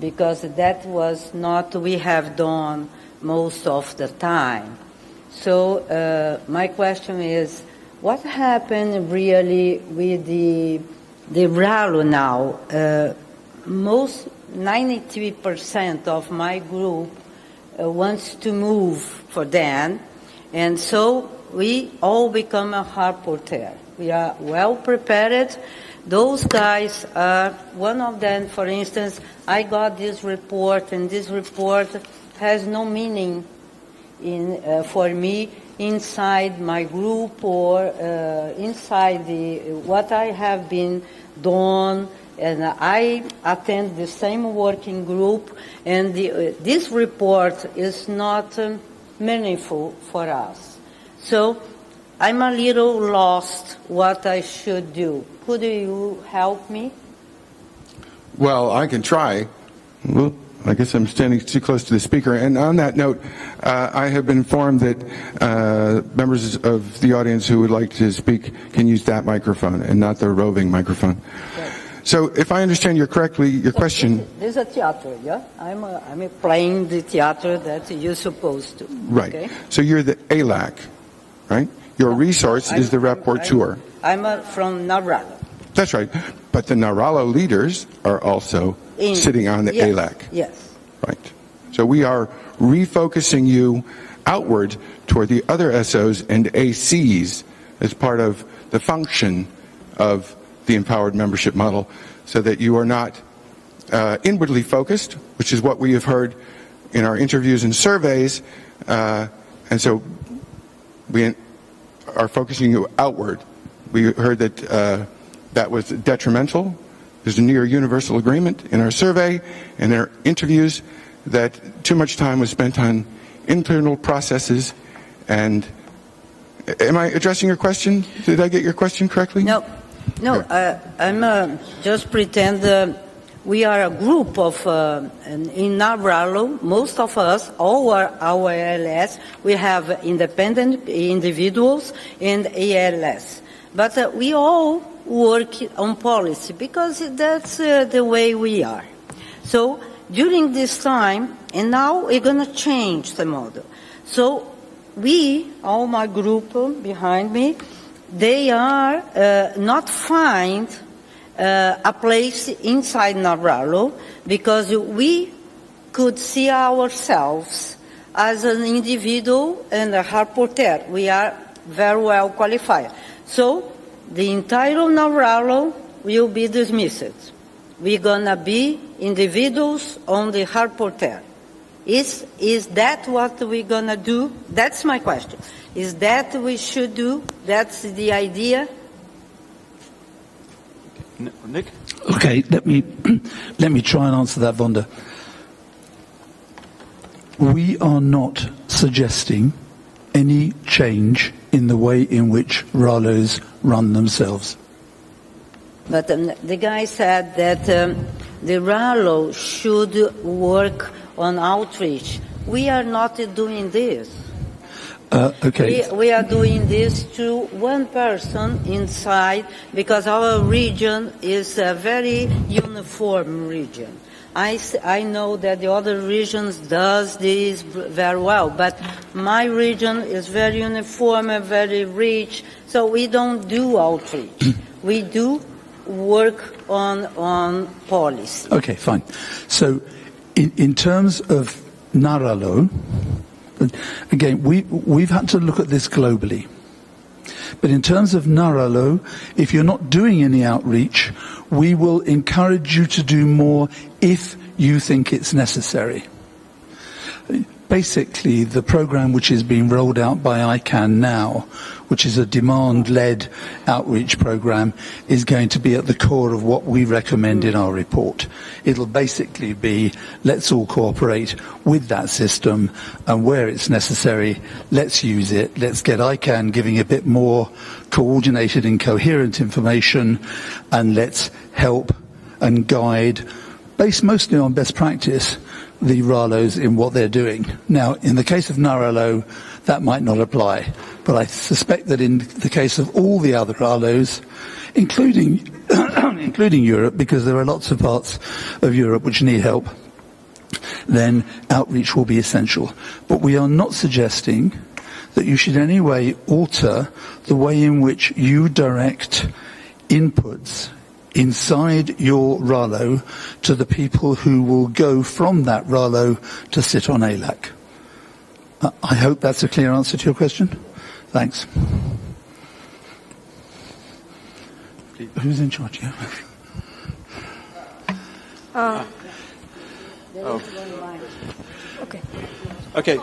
because that was not we have done most of the time. So my question is, what happened really with the Rallo now? Most 93% of my group wants to move for them, and so we all become a rapporteur. We are well prepared. Those guys are, one of them, for instance, I got this report, and this report has no meaning for me inside my group or inside what I have been done. And I attend the same working group, and this report is not meaningful for us. So I'm a little lost what I should do. Could you help me? Well, I can try. Well, I guess I'm standing too close to the speaker. And on that note, I have been informed that members of the audience who would like to speak can use that microphone and not the roving microphone. Okay. So, if I understand you correctly, your question... This is a theater, yeah? I'm playing the theater that you're supposed to. Right. Okay? So you're the ALAC, right? Your resource is the rapporteur. I'm from Navarro. That's right. But the Navarro leaders are also sitting on the ALAC. Yes. Right. So we are refocusing you outward toward the other SOs and ACs as part of the function of the empowered membership model, so that you are not inwardly focused, which is what we have heard in our interviews and surveys, and so we are focusing you outward. We heard that that was detrimental. There's a near universal agreement in our survey and in our interviews that too much time was spent on internal processes. And am I addressing your question? Did I get your question correctly? No. I'm just pretend we are a group of, in Navarro, most of us, all are our ALS, we have independent individuals and ALS. But we all work on policy, because that's the way we are. So during this time, and now we're going to change the model. So all my group behind me, they are not find a place inside Navarro, because we could see ourselves as an individual and a rapporteur. We are very well qualified. So the entire Navarro will be dismissed. We're going to be individuals on the rapporteur. Is that what we're going to do? That's my question. Is that we should do? That's the idea? Nick? Okay, let me try and answer that, Vonda. We are not suggesting any change in the way in which RALOs run themselves. But the guy said that the RALO should work on outreach. We are not doing this. Okay. We are doing this to one person inside because our region is a very uniform region. I know that the other regions does this very well, but my region is very uniform and very rich, so we don't do outreach. We do work on policy. Okay, fine. So in terms of Naralo, again, we've had to look at this globally. But in terms of Naralo, if you're not doing any outreach, we will encourage you to do more if you think it's necessary. Basically, the program which is being rolled out by ICANN now, which is a demand-led outreach program, is going to be at the core of what we recommend in our report. It'll basically be, let's all cooperate with that system, and where it's necessary, let's use it. Let's get ICANN giving a bit more coordinated and coherent information, and let's help and guide, based mostly on best practice, the RALOs in what they're doing. Now, in the case of Naralo, that might not apply, but I suspect that in the case of all the other RALOs, including Europe, because there are lots of parts of Europe which need help, then outreach will be essential. But we are not suggesting that you should in any way alter the way in which you direct inputs inside your RALO to the people who will go from that RALO to sit on ALAC. I hope that's a clear answer to your question. Thanks. Who's in charge here? Okay.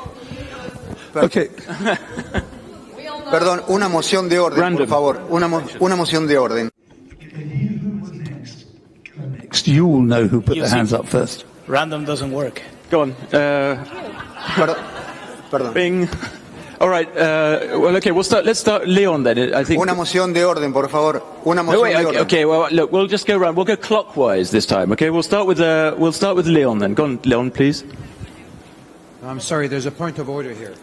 Okay. Perdón, una moción de orden, Random. por favor. Una moción de orden. Next, you all know who put their hands up first. Random doesn't work. Go on. Perdón. Bing. All right. Well, okay. Let's start Leon then. I think. Una moción de orden, por favor. Una moción de orden. Okay. Well, look. We'll just go around. We'll go clockwise this time. Okay. We'll start with Leon then. Go on, Leon, please. I'm sorry. There's a point of order here.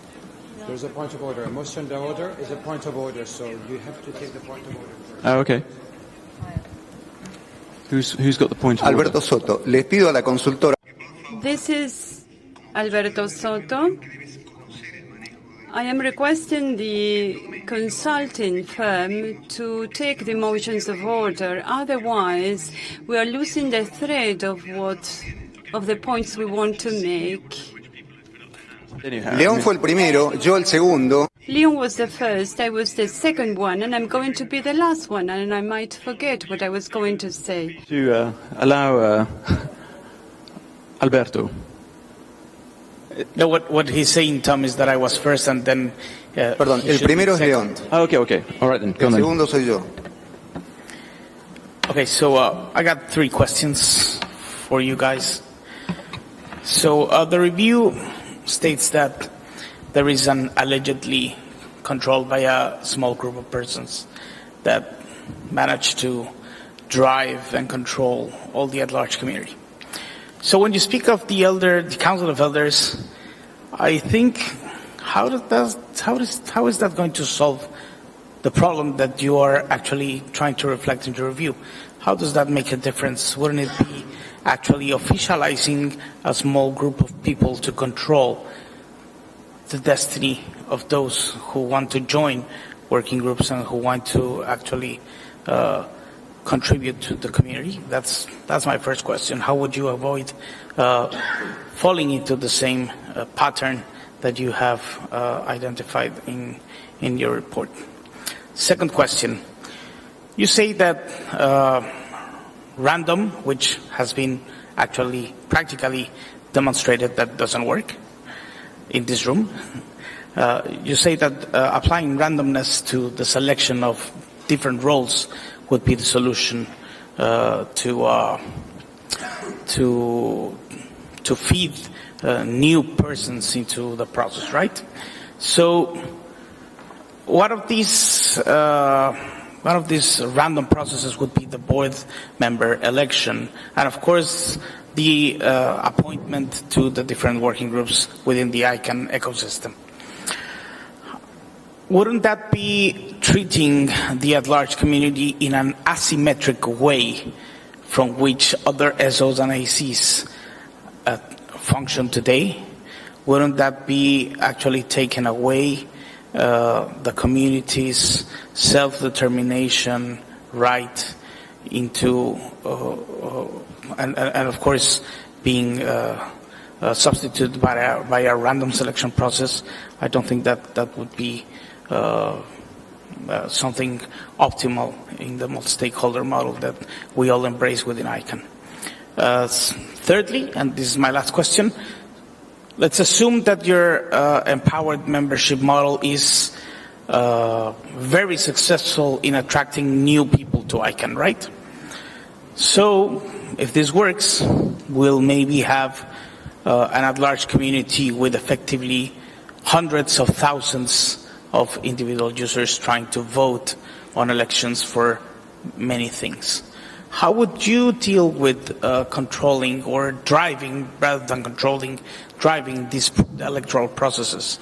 There's a point of order. A motion de order is a point of order, so you have to take the point of order first. Oh, okay. Who's got the point of Alberto order? Soto, les pido a la consultora. This is Alberto Soto. I am requesting the consulting firm to take the motions of order. Otherwise, we are losing the thread of the points we want to make. León fue el primero, yo el segundo. Leon was the first, I was the second one, and I'm going to be the last one, and I might forget what I was going to say. To allow Alberto. No, what he's saying, Tom, is that I was first and then... Perdón, el primero es León. Okay. All right then. Go El on then. segundo soy yo. Okay, so I got 3 questions for you guys. So the review states that there is an allegedly controlled by a small group of persons that managed to drive and control all the at-large community. So when you speak of the Council of Elders, I think how is that going to solve the problem that you are actually trying to reflect in the review? How does that make a difference? Wouldn't it be actually officializing a small group of people to control the destiny of those who want to join working groups and who want to actually contribute to the community? That's my first question. How would you avoid falling into the same pattern that you have identified in your report? Second question. You say that random, which has been actually practically demonstrated that doesn't work in this room. You say that applying randomness to the selection of different roles would be the solution to feed new persons into the process, right? So, one of these random processes would be the board member election, and of course, the appointment to the different working groups within the ICANN ecosystem. Wouldn't that be treating the at-large community in an asymmetric way from which other SOs and ACs function today? Wouldn't that be actually taking away the community's self-determination right into, and of course, being substituted by a random selection process? I don't think that would be something optimal in the multi-stakeholder model that we all embrace within ICANN. Thirdly, and this is my last question, let's assume that your empowered membership model is very successful in attracting new people to ICANN, right? So, if this works, we'll maybe have an at-large community with effectively hundreds of thousands of individual users trying to vote on elections for many things. How would you deal with controlling or driving, rather than controlling, driving these electoral processes?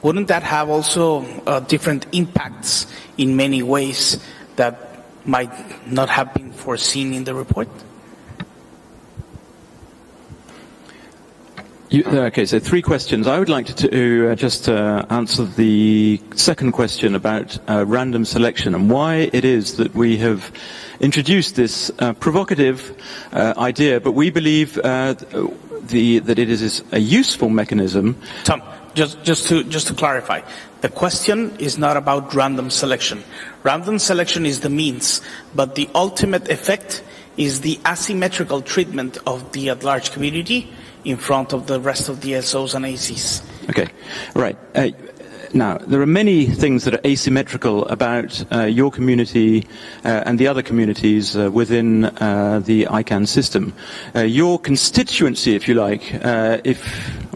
Wouldn't that have also different impacts in many ways that might not have been foreseen in the report? Okay, so 3 questions. I would like to just answer the second question about random selection and why it is that we have introduced this provocative idea, but we believe that it is a useful mechanism. Tom, just to clarify, the question is not about random selection. Random selection is the means, but the ultimate effect is the asymmetrical treatment of the at-large community in front of the rest of the SOs and ACs. Okay, right. Now, there are many things that are asymmetrical about your community and the other communities within the ICANN system. Your constituency, if you like,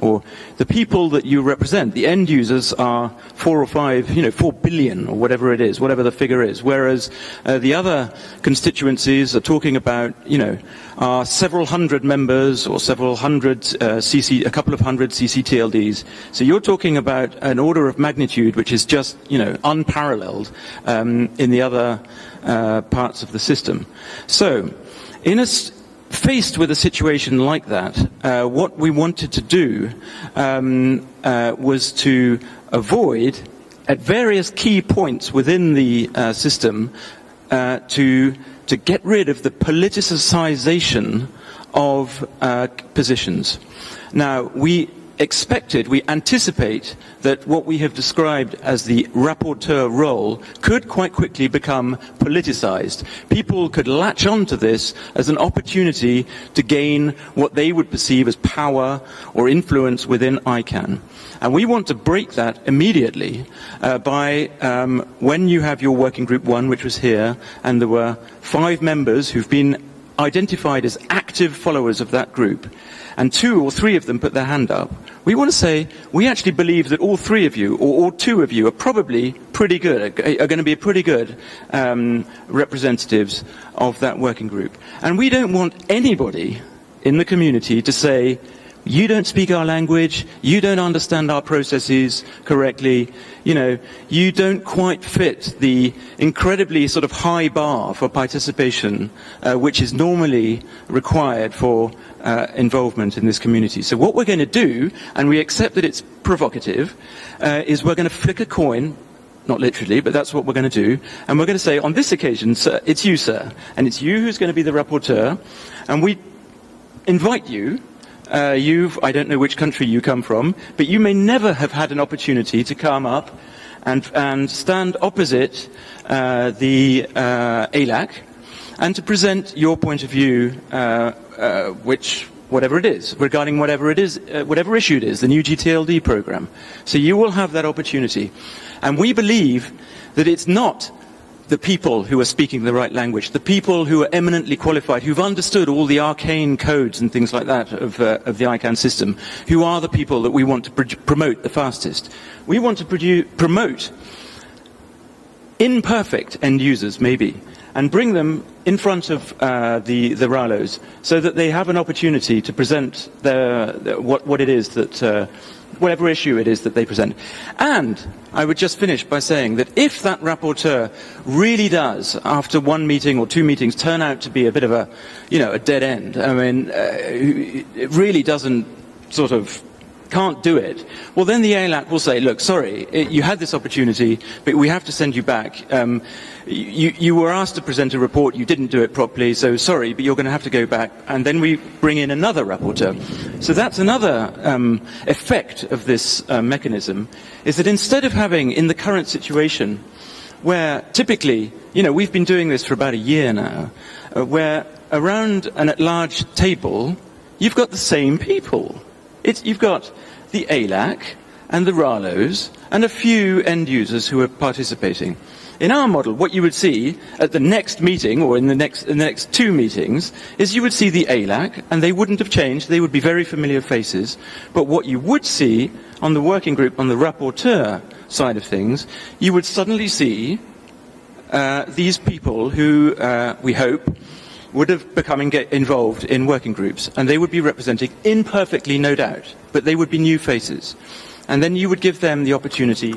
or the people that you represent, the end users are 4 or 5, 4 billion or whatever it is, whatever the figure is. Whereas the other constituencies are talking about, are several hundred members or several hundred a couple of hundred CCTLDs. So you're talking about an order of magnitude which is just, unparalleled in the other parts of the system. So, faced with a situation like that, what we wanted to do was to avoid, at various key points within the system, to get rid of the politicization of positions. Now, we anticipate that what we have described as the rapporteur role could quite quickly become politicized. People could latch on to this as an opportunity to gain what they would perceive as power or influence within ICANN. And we want to break that immediately by when you have your working group 1, which was here, and there were 5 members who've been identified as active followers of that group, and 2 or 3 of them put their hand up, we want to say, we actually believe that all 3 of you, or all 2 of you, are probably pretty good, are going to be pretty good representatives of that working group. And we don't want anybody in the community to say, you don't speak our language, you don't understand our processes correctly, you don't quite fit the incredibly sort of high bar for participation which is normally required for involvement in this community. So what we're going to do, and we accept that it's provocative, is we're going to flick a coin, not literally, but that's what we're going to do, and we're going to say, on this occasion, sir, it's you, sir, and it's you who's going to be the rapporteur, and we invite you. I don't know which country you come from, but you may never have had an opportunity to come up and stand opposite the ALAC and to present your point of view, whatever it is, regarding whatever issue it is, the new GTLD program. So you will have that opportunity. And we believe that it's not the people who are speaking the right language, the people who are eminently qualified, who've understood all the arcane codes and things like that of the ICANN system, who are the people that we want to promote the fastest. We want to promote imperfect end users, maybe, and bring them in front of the RALOs so that they have an opportunity to present what it is that, whatever issue it is that they present. And I would just finish by saying that if that rapporteur really does, after one meeting or two meetings, turn out to be a bit of a dead end, I mean, it really doesn't sort of can't do it, well then the ALAC will say, look, sorry, you had this opportunity, but we have to send you back. You were asked to present a report, you didn't do it properly, so sorry, but you're going to have to go back. And then we bring in another rapporteur. So that's another effect of this mechanism, is that instead of having, in the current situation, where typically, we've been doing this for about a year now, where around an at-large table, you've got the same people. You've got the ALAC and the RALOs and a few end users who are participating. In our model, what you would see at the next meeting, or in the next two meetings, is you would see the ALAC, and they wouldn't have changed. They would be very familiar faces. But what you would see on the working group, on the rapporteur side of things, you would suddenly see these people who, we hope, would have become involved in working groups, and they would be representing, imperfectly no doubt, but they would be new faces. And then you would give them the opportunity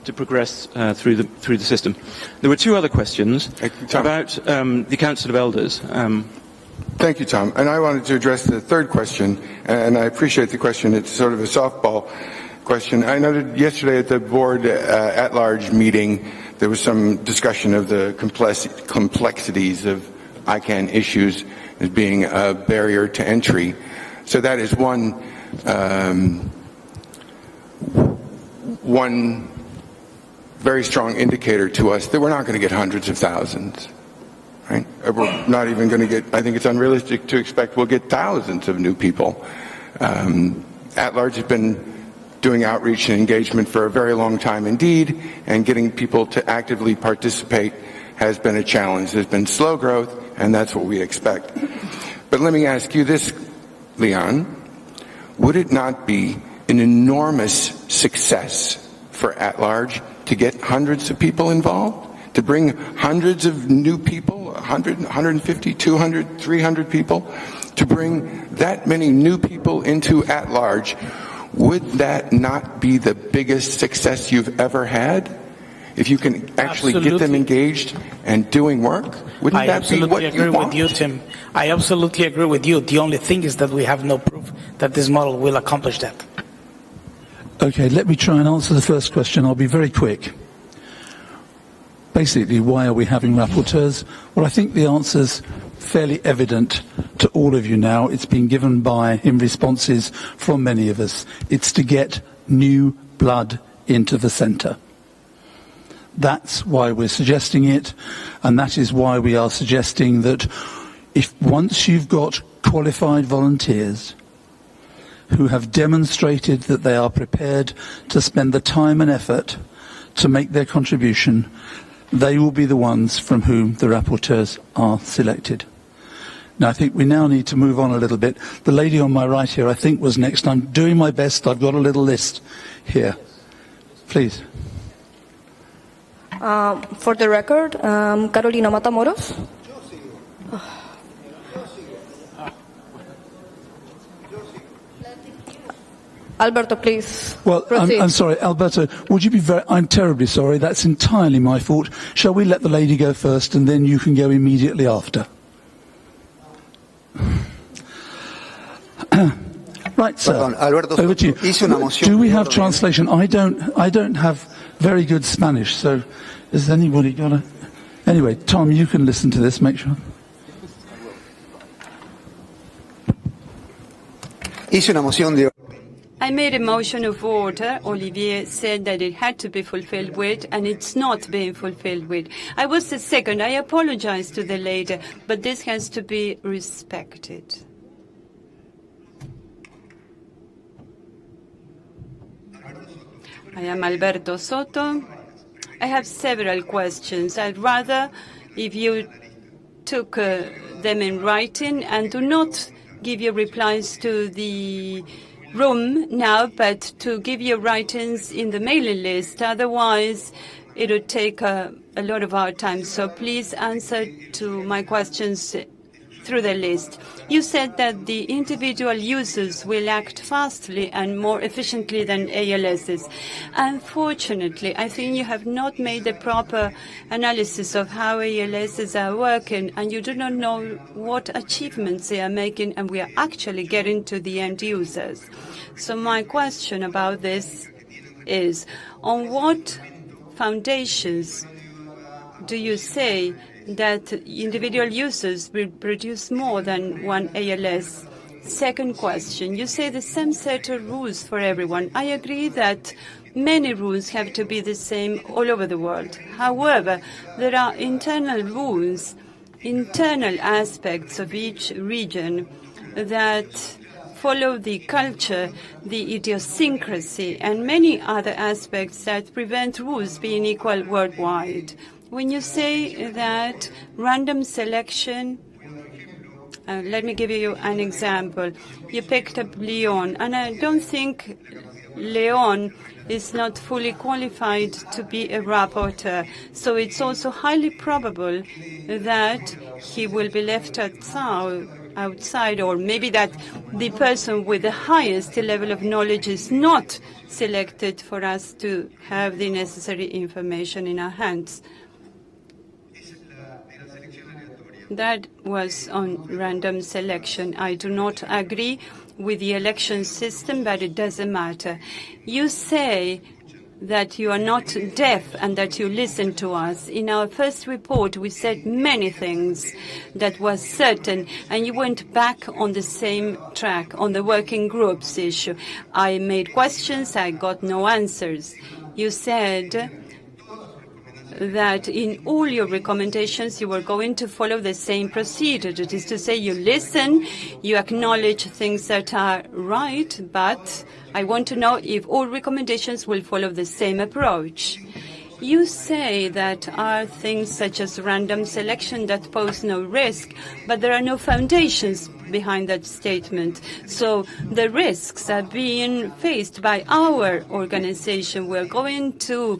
to progress through the system. There were two other questions about the Council of Elders. Thank you, Tom. And I wanted to address the third question, and I appreciate the question. It's sort of a softball question. I noted yesterday at the board at-large meeting, there was some discussion of the complexities of ICANN issues as being a barrier to entry. So that is one very strong indicator to us that we're not going to get hundreds of thousands, right? We're not even going to get, I think it's unrealistic to expect we'll get thousands of new people. At-large has been doing outreach and engagement for a very long time indeed, and getting people to actively participate has been a challenge. There's been slow growth, and that's what we expect. But let me ask you this, Leon. Would it not be an enormous success for at-large to get hundreds of people involved? To bring hundreds of new people, 100, 150, 200, 300 people? To bring that many new people into at-large, would that not be the biggest success you've ever had? If you can actually get them engaged and doing work, wouldn't that be what you want? I absolutely agree with you, Tim. I absolutely agree with you. The only thing is that we have no proof that this model will accomplish that. Okay, let me try and answer the first question. I'll be very quick. Basically, why are we having rapporteurs? Well, I think the answer's fairly evident to all of you now. It's been given in responses from many of us. It's to get new blood into the centre. That's why we're suggesting it, and that is why we are suggesting that if once you've got qualified volunteers who have demonstrated that they are prepared to spend the time and effort to make their contribution, they will be the ones from whom the rapporteurs are selected. Now, I think we now need to move on a little bit. The lady on my right here, I think, was next. I'm doing my best. I've got a little list here. Please. For the record, Carolina Matamoros. Alberto, please. Well, I'm sorry, Alberto, would you be I'm terribly sorry. That's entirely my fault. Shall we let the lady go first and then you can go immediately after? Right, sir. Perdón, Alberto, over to you. hice una moción. Do we have translation? I don't have very good Spanish, so has anybody got a... Anyway, Tom, you can listen to this, make sure. Hice una moción de I made a motion of order. Olivier said that it had to be fulfilled with, and it's not being fulfilled with. I was the second. I apologize to the lady, but this has to be respected. I am Alberto Soto. I have several questions. I'd rather if you took them in writing and do not give your replies to the room now, but to give your writings in the mailing list. Otherwise, it would take a lot of our time. So please answer to my questions through the list. You said that the individual users will act fastly and more efficiently than ALSs. Unfortunately, I think you have not made the proper analysis of how ALSs are working, and you do not know what achievements they are making, and we are actually getting to the end users. So my question about this is, on what foundations do you say that individual users will produce more than one ALS? Second question, you say the same set of rules for everyone. I agree that many rules have to be the same all over the world. However, there are internal rules, internal aspects of each region that follow the culture, the idiosyncrasy, and many other aspects that prevent rules being equal worldwide. When you say that random selection, let me give you an example. You picked up Leon, and I don't think Leon is not fully qualified to be a rapporteur. So it's also highly probable that he will be left outside, or maybe that the person with the highest level of knowledge is not selected for us to have the necessary information in our hands. That was on random selection. I do not agree with the election system, but it doesn't matter. You say that you are not deaf and that you listen to us. In our first report, we said many things that was certain, and you went back on the same track, on the working groups issue. I made questions, I got no answers. You said that in all your recommendations you were going to follow the same procedure. That is to say, you listen, you acknowledge things that are right, but I want to know if all recommendations will follow the same approach. You say that are things such as random selection that pose no risk, but there are no foundations behind that statement. So the risks are being faced by our organization. We're going to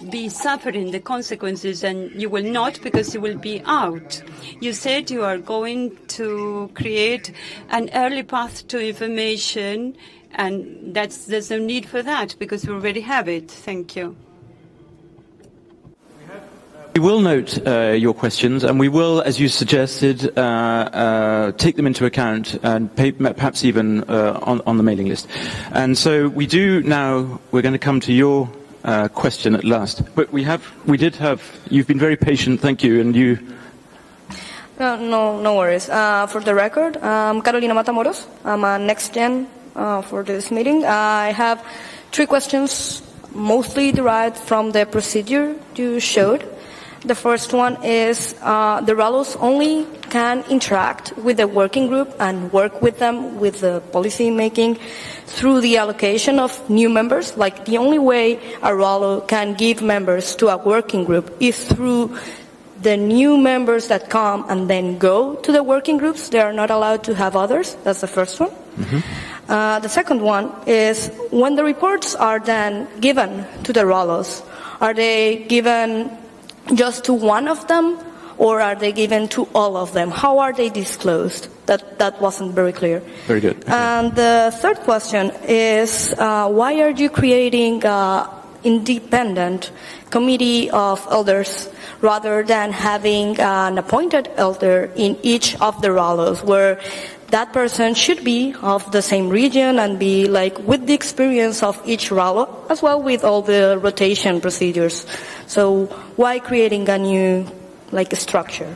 be suffering the consequences, and you will not, because you will be out. You said you are going to create an early path to information, and there's no need for that because we already have it. Thank you. We will note your questions, and we will, as you suggested, take them into account and perhaps even on the mailing list. And so we do now, we're going to come to your question at last. But you've been very patient, thank you, and you... No worries. For the record, I'm Carolina Matamoros. I'm a next gen for this meeting. I have 3 questions, mostly derived from the procedure you showed. The first one is the RALOs only can interact with the working group and work with them with the policy making through the allocation of new members. Like, the only way a RALO can give members to a working group is through the new members that come and then go to the working groups. They are not allowed to have others. That's the first one. Mm-hmm. The second one is, when the reports are then given to the RALOs, are they given just to one of them, or are they given to all of them? How are they disclosed? That wasn't very clear. Very good. Okay. And the third question is, why are you creating an independent committee of elders rather than having an appointed elder in each of the RALOs, where that person should be of the same region and be like with the experience of each RALO, as well with all the rotation procedures? So why creating a new structure?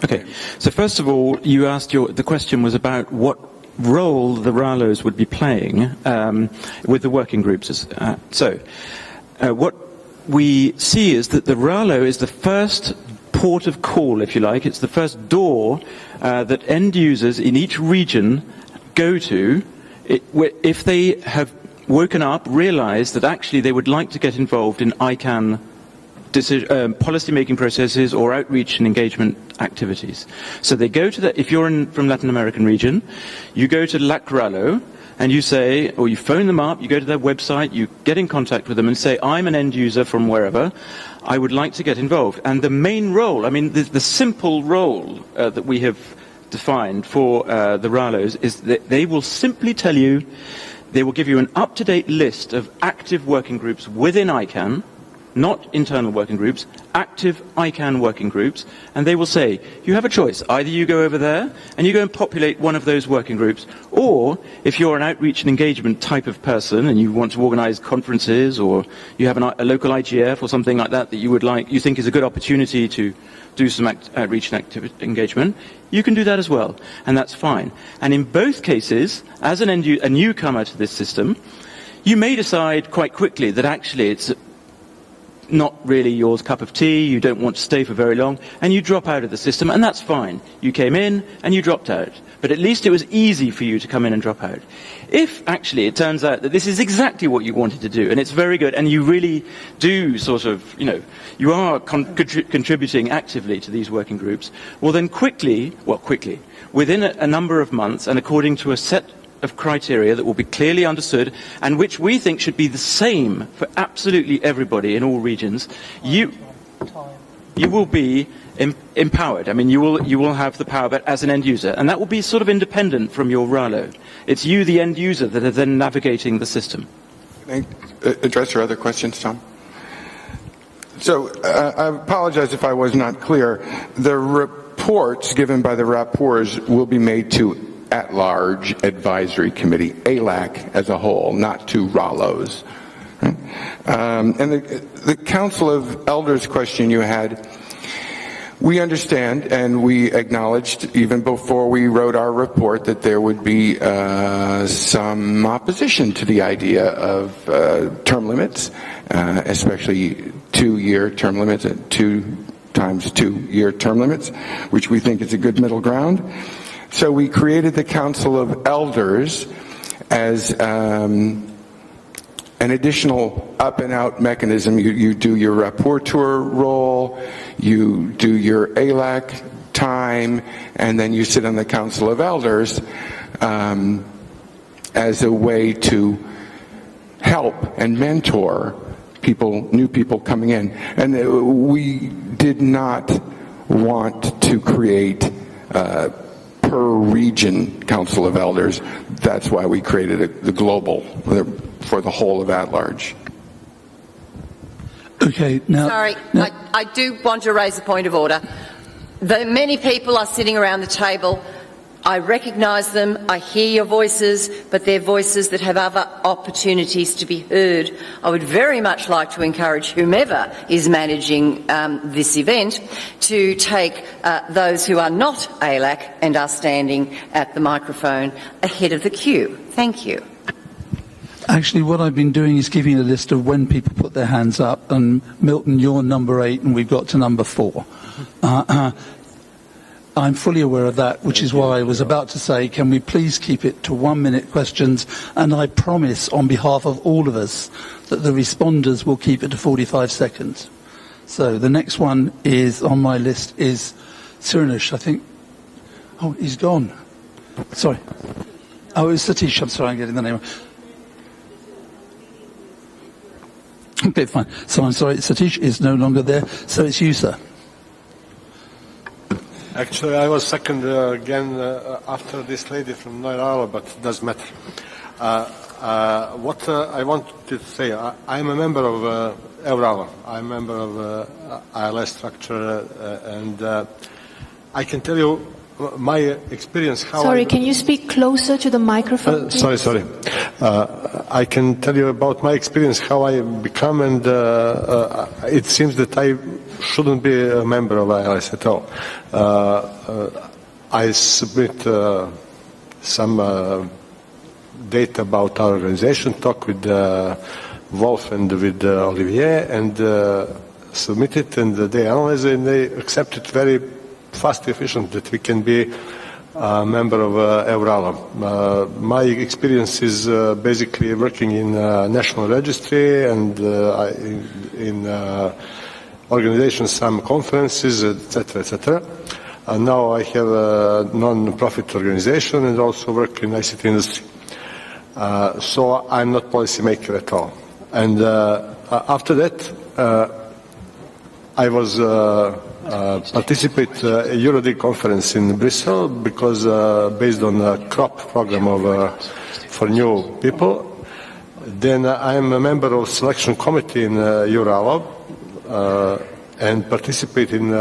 Okay. So first of all, you asked the question was about what role the RALOs would be playing with the working groups. What we see is that the RALO is the first port of call, if you like. It's the first door that end users in each region go to if they have woken up, realized that actually they would like to get involved in ICANN policy-making processes or outreach and engagement activities. So they go to if you're from Latin American region, you go to LACRALO and you say, or you phone them up, you go to their website, you get in contact with them and say, I'm an end user from wherever, I would like to get involved. And the main role, I mean, the simple role that we have defined for the RALOs is that they will simply tell you, they will give you an up-to-date list of active working groups within ICANN, not internal working groups, active ICANN working groups, and they will say, you have a choice. Either you go over there and you go and populate one of those working groups, or if you're an outreach and engagement type of person and you want to organize conferences, or you have a local IGF or something like that that you think is a good opportunity to do some outreach and engagement, you can do that as well, and that's fine. And in both cases, as a newcomer to this system, you may decide quite quickly that actually it's not really your cup of tea, you don't want to stay for very long, and you drop out of the system, and that's fine. You came in and you dropped out. But at least it was easy for you to come in and drop out. If actually it turns out that this is exactly what you wanted to do, and it's very good, and you really do sort of, you are contributing actively to these working groups, well then quickly, within a number of months, and according to a set of criteria that will be clearly understood and which we think should be the same for absolutely everybody in all regions, you will be empowered. I mean, you will have the power, but as an end user, and that will be sort of independent from your RALO. It's you, the end user, that are then navigating the system. Can I address your other questions, Tom? So I apologize if I was not clear. The reports given by the rapporteurs will be made to at-large advisory committee, ALAC as a whole, not to RALOs. Right? And the Council of Elders question you had, we understand and we acknowledged even before we wrote our report that there would be some opposition to the idea of term limits, especially 2-year term limits, 2 times 2-year term limits, which we think is a good middle ground. So we created the Council of Elders as an additional up-and-out mechanism. You do your rapporteur role, you do your ALAC time, and then you sit on the Council of Elders as a way to help and mentor new people coming in. And we did not want to create per region Council of Elders. That's why we created the global for the whole of at-large. Okay, now... Sorry, I do want to raise a point of order. Many people are sitting around the table. I recognise them, I hear your voices, but they're voices that have other opportunities to be heard. I would very much like to encourage whomever is managing this event to take those who are not ALAC and are standing at the microphone ahead of the queue. Thank you. Actually, what I've been doing is giving a list of when people put their hands up, and Milton, you're number 8 and we've got to number 4. I'm fully aware of that, which is why I was about to say, can we please keep it to 1-minute questions? And I promise, on behalf of all of us, that the responders will keep it to 45 seconds. So the next one is on my list is Sirinush, I think. Oh, he's gone. Sorry. Oh, it's Satish. I'm sorry, I'm getting the name. Okay, fine. So I'm sorry, Satish is no longer there. So it's you, sir. Actually, I was second again after this lady from Noirala, but it doesn't matter. What I wanted to say, I'm a member of Eurala. I'm a member of ILS structure, and I can tell you my experience. Sorry, can you speak closer to the microphone? Sorry. I can tell you about my experience, how I become, and it seems that I shouldn't be a member of ILS at all. I submit some data about our organization, talk with Wolf and with Olivier, and submit it, and they analyze it, and they accept it very fast, efficient, that we can be a member of Euratom. My experience is basically working in national registry and in organizations, some conferences, etc., etc. And now I have a non-profit organization and also work in ICT industry. So I'm not policymaker at all. And after that, I was participate a Eurodig conference in Bristol because based on a crop program of for new people. Then I am a member of selection committee in Eurolab and participate in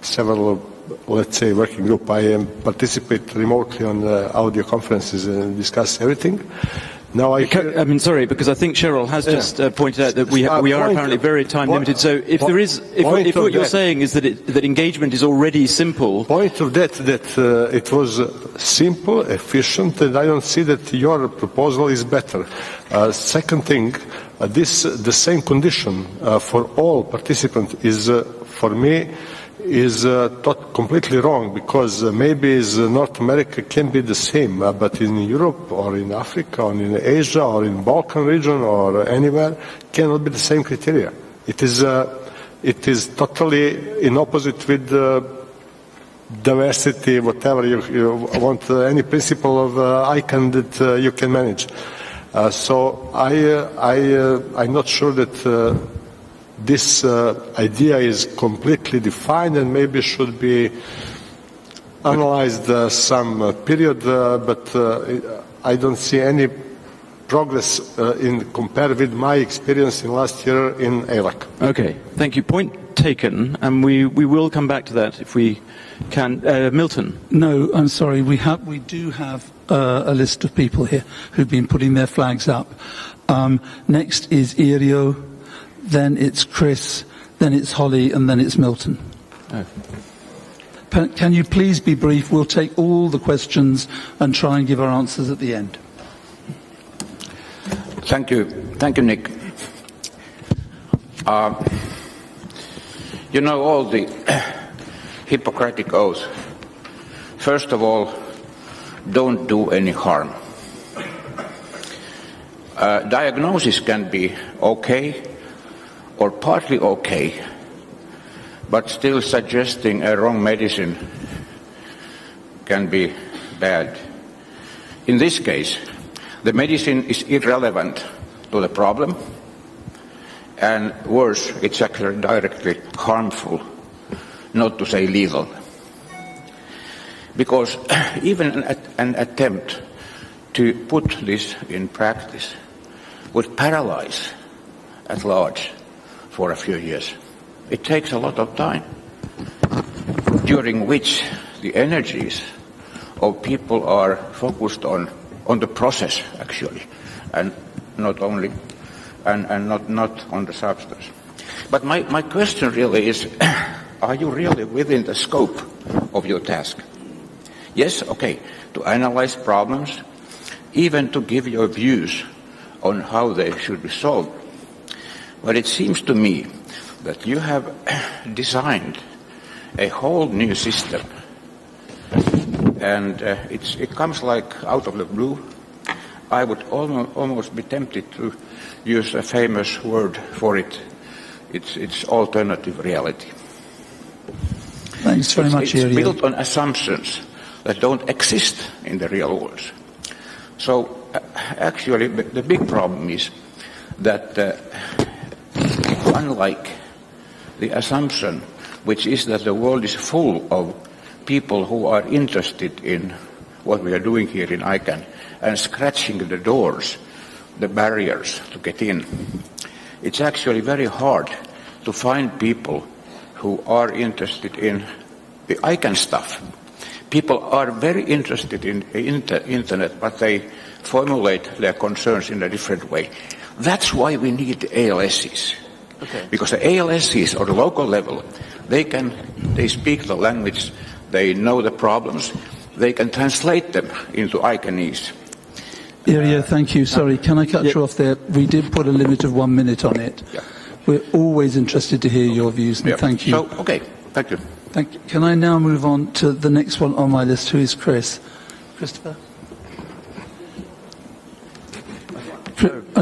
several, let's say, working group. I participate remotely on audio conferences and discuss everything. Now I'm sorry, because I think Cheryl has just pointed out that we are apparently very time limited. So if what you're saying is that engagement is already simple. Point of that it was simple, efficient, and I don't see that your proposal is better. Second thing, the same condition for all participants is for me is completely wrong, because maybe North America can be the same, but in Europe or in Africa or in Asia or in Balkan region or anywhere cannot be the same criteria. It is totally in opposite with diversity, whatever you want, any principle of ICANN that you can manage. So I'm not sure that this idea is completely defined and maybe should be analyzed some period, but I don't see any progress in compared with my experience in last year in ALAC. Okay, thank you. Point taken, and we will come back to that if we can. Milton? No, I'm sorry. We do have a list of people here who've been putting their flags up. Next is Irio. Then it's Chris, then it's Holly, and then it's Milton. Oh. Can you please be brief? We'll take all the questions and try and give our answers at the end. Thank you. Thank you, Nick. You know all the Hippocratic oath. First of all, don't do any harm. Diagnosis can be okay, or partly okay, but still suggesting a wrong medicine can be bad. In this case, the medicine is irrelevant to the problem, and worse, it's actually directly harmful, not to say lethal. Because even an attempt to put this in practice would paralyze at large for a few years. It takes a lot of time, during which the energies of people are focused on the process, actually, and not only, and not on the substance. But my question really is, are you really within the scope of your task? Yes, okay, to analyze problems, even to give your views on how they should be solved. But it seems to me that you have designed a whole new system, and it comes like out of the blue. I would almost be tempted to use a famous word for it. It's alternative reality. Thanks very much, It's built on assumptions that don't exist in the real world. So actually, the big problem is that unlike the assumption, which is that the world is full of people who are interested in what we are doing here in ICANN and scratching the doors, the barriers to get in, it's actually very hard to find people who are interested in the ICANN stuff. People are very interested in the internet, but they formulate their concerns in a different way. That's why we need ALSs. Okay. Because the ALSs, or the local level, they speak the language, they know the problems. they can translate them into Icanese. Iria, thank you. Sorry, can I cut you off there? We did put a limit of 1 minute on it. Yeah. We're always interested to hear your views, and thank you. So, okay, thank you. Thank you. Can I now move on to the next one on my list, who is Chris? Christopher?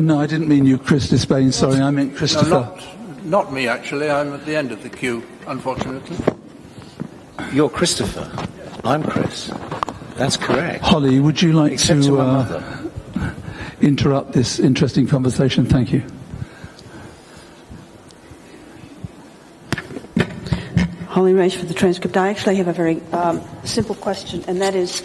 No, I didn't mean you, Chris Despain. Sorry, I meant Christopher. No, not me, actually. I'm at the end of the queue, unfortunately. You're Christopher. I'm Chris. That's correct. Holly, would you like Except to my mother. interrupt this interesting conversation? Thank you. Holly Race for the transcript. I actually have a very simple question, and that is,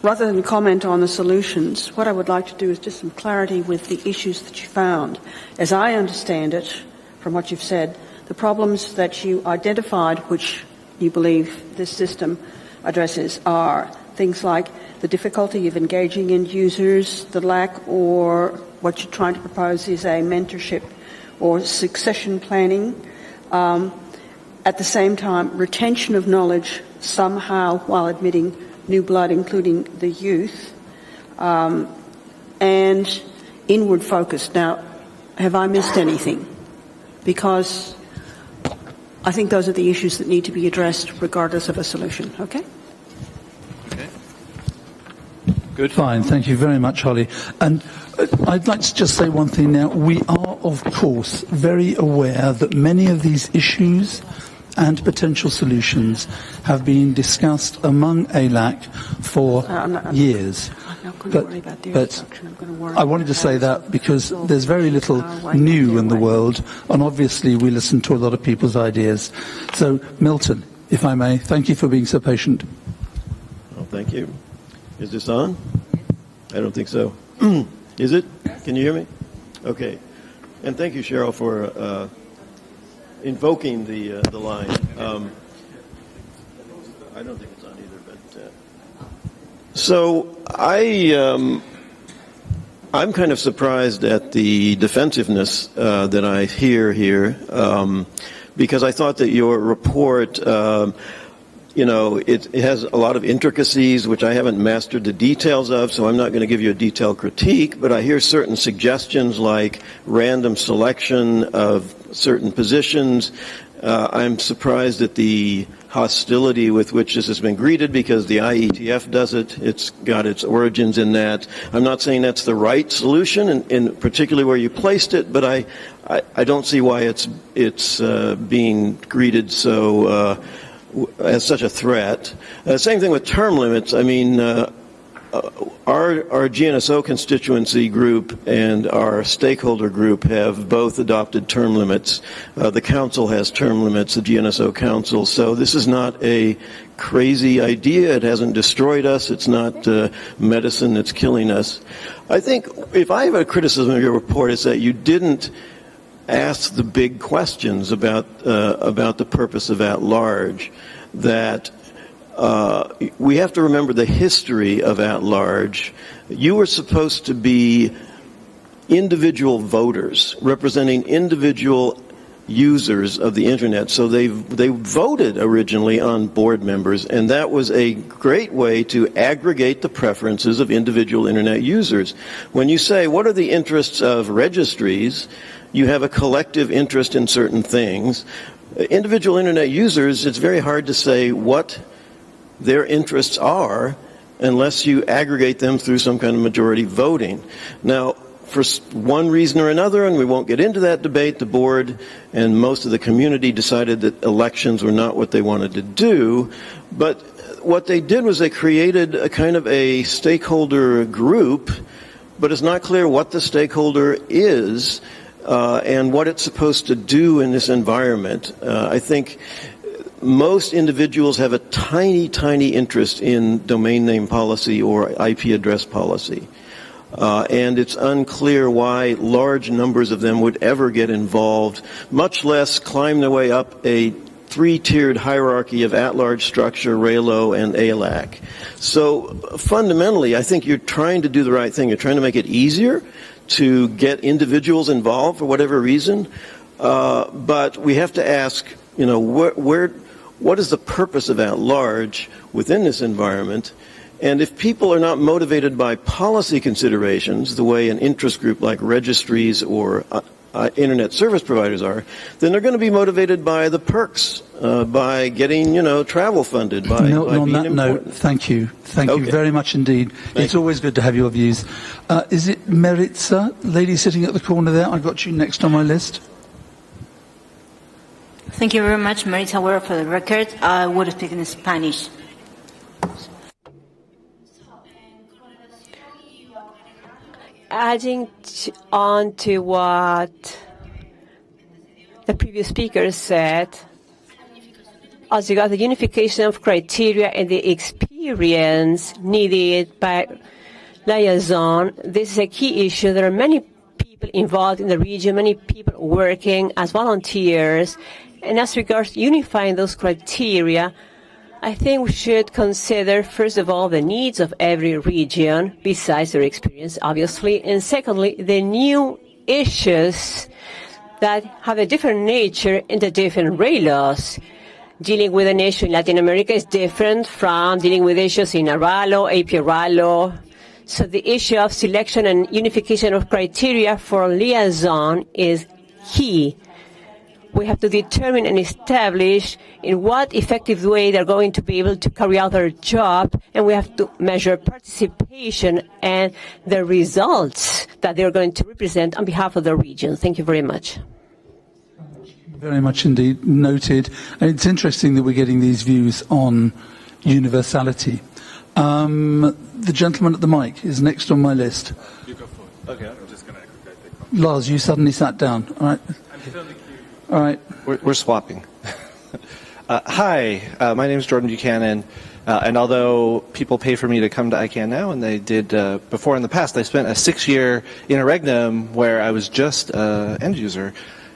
rather than comment on the solutions, what I would like to do is just some clarity with the issues that you found. As I understand it, from what you've said, the problems that you identified, which you believe this system addresses, are things like the difficulty of engaging end users, the lack, or what you're trying to propose is a mentorship or succession planning. At the same time, retention of knowledge somehow while admitting new blood, including the youth, and inward focus. Now, have I missed anything? Because I think those are the issues that need to be addressed regardless of a solution. Okay? Okay. Good. Fine. Thank you very much, Holly. And I'd like to just say one thing now. We are, of course, very aware that many of these issues and potential solutions have been discussed among ALAC for years. But I wanted to say that because there's very little new in the world, and obviously we listen to a lot of people's ideas. So, Milton, if I may, thank you for being so patient. Well, thank you. Is this on? I don't think so. Is it? Can you hear me? Okay. And thank you, Cheryl, for invoking the line. I don't think it's on either, but so I'm kind of surprised at the defensiveness that I hear here, because I thought that your report, it has a lot of intricacies which I haven't mastered the details of, so I'm not going to give you a detailed critique, but I hear certain suggestions like random selection of certain positions. I'm surprised at the hostility with which this has been greeted because the IETF does it. It's got its origins in that. I'm not saying that's the right solution, in particularly where you placed it, but I don't see why it's being greeted so as such a threat. Same thing with term limits. I mean, our GNSO constituency group and our stakeholder group have both adopted term limits. The council has term limits, the GNSO council. So this is not a crazy idea. It hasn't destroyed us. It's not medicine that's killing us. I think if I have a criticism of your report, it's that you didn't ask the big questions about the purpose of at-large. That we have to remember the history of at-large. You were supposed to be individual voters representing individual users of the internet. So they voted originally on board members, and that was a great way to aggregate the preferences of individual internet users. When you say, what are the interests of registries, you have a collective interest in certain things. Individual internet users, it's very hard to say what their interests are unless you aggregate them through some kind of majority voting. Now, for one reason or another, and we won't get into that debate, the board and most of the community decided that elections were not what they wanted to do. But what they did was they created a kind of a stakeholder group, but it's not clear what the stakeholder is and what it's supposed to do in this environment. I think most individuals have a tiny, tiny interest in domain name policy or IP address policy. And it's unclear why large numbers of them would ever get involved, much less climb their way up a three-tiered hierarchy of at-large structure, RALO, and ALAC. So fundamentally, I think you're trying to do the right thing. You're trying to make it easier to get individuals involved for whatever reason. But we have to ask, what is the purpose of at-large within this environment? And if people are not motivated by policy considerations, the way an interest group like registries or internet service providers are, then they're going to be motivated by the perks, by getting, travel funded, by on being that important. note, thank you. Thank you very much indeed. It's always good to have your views. Is it Meritza, lady sitting at the corner there? I got you next on my list. Thank you very much, Maritza Ware, for the record. I would speak in Spanish. Adding on to what the previous speaker said, as regards the unification of criteria and the experience needed by liaison, this is a key issue. There are many people involved in the region, many people working as volunteers, and as regards unifying those criteria, I think we should consider, first of all, the needs of every region, besides their experience, obviously, and secondly, the new issues that have a different nature in the different RALOs. Dealing with an issue in Latin America is different from dealing with issues in a RALO, AP RALO. So the issue of selection and unification of criteria for liaison is key. We have to determine and establish in what effective way they're going to be able to carry out their job, and we have to measure participation and the results that they're going to represent on behalf of the region. Thank you very much. Very much indeed. Noted. And it's interesting that we're getting these views on universality. The gentleman at the mic is next on my list. You go forward. Okay, I'm just going to aggregate the comments. Lars, you suddenly sat down. All right. All right. We're swapping. Hi, my name is Jordan Buchanan, and although people pay for me to come to ICANN now, and they did before in the past, I spent a 6-year interregnum where I was just an end user,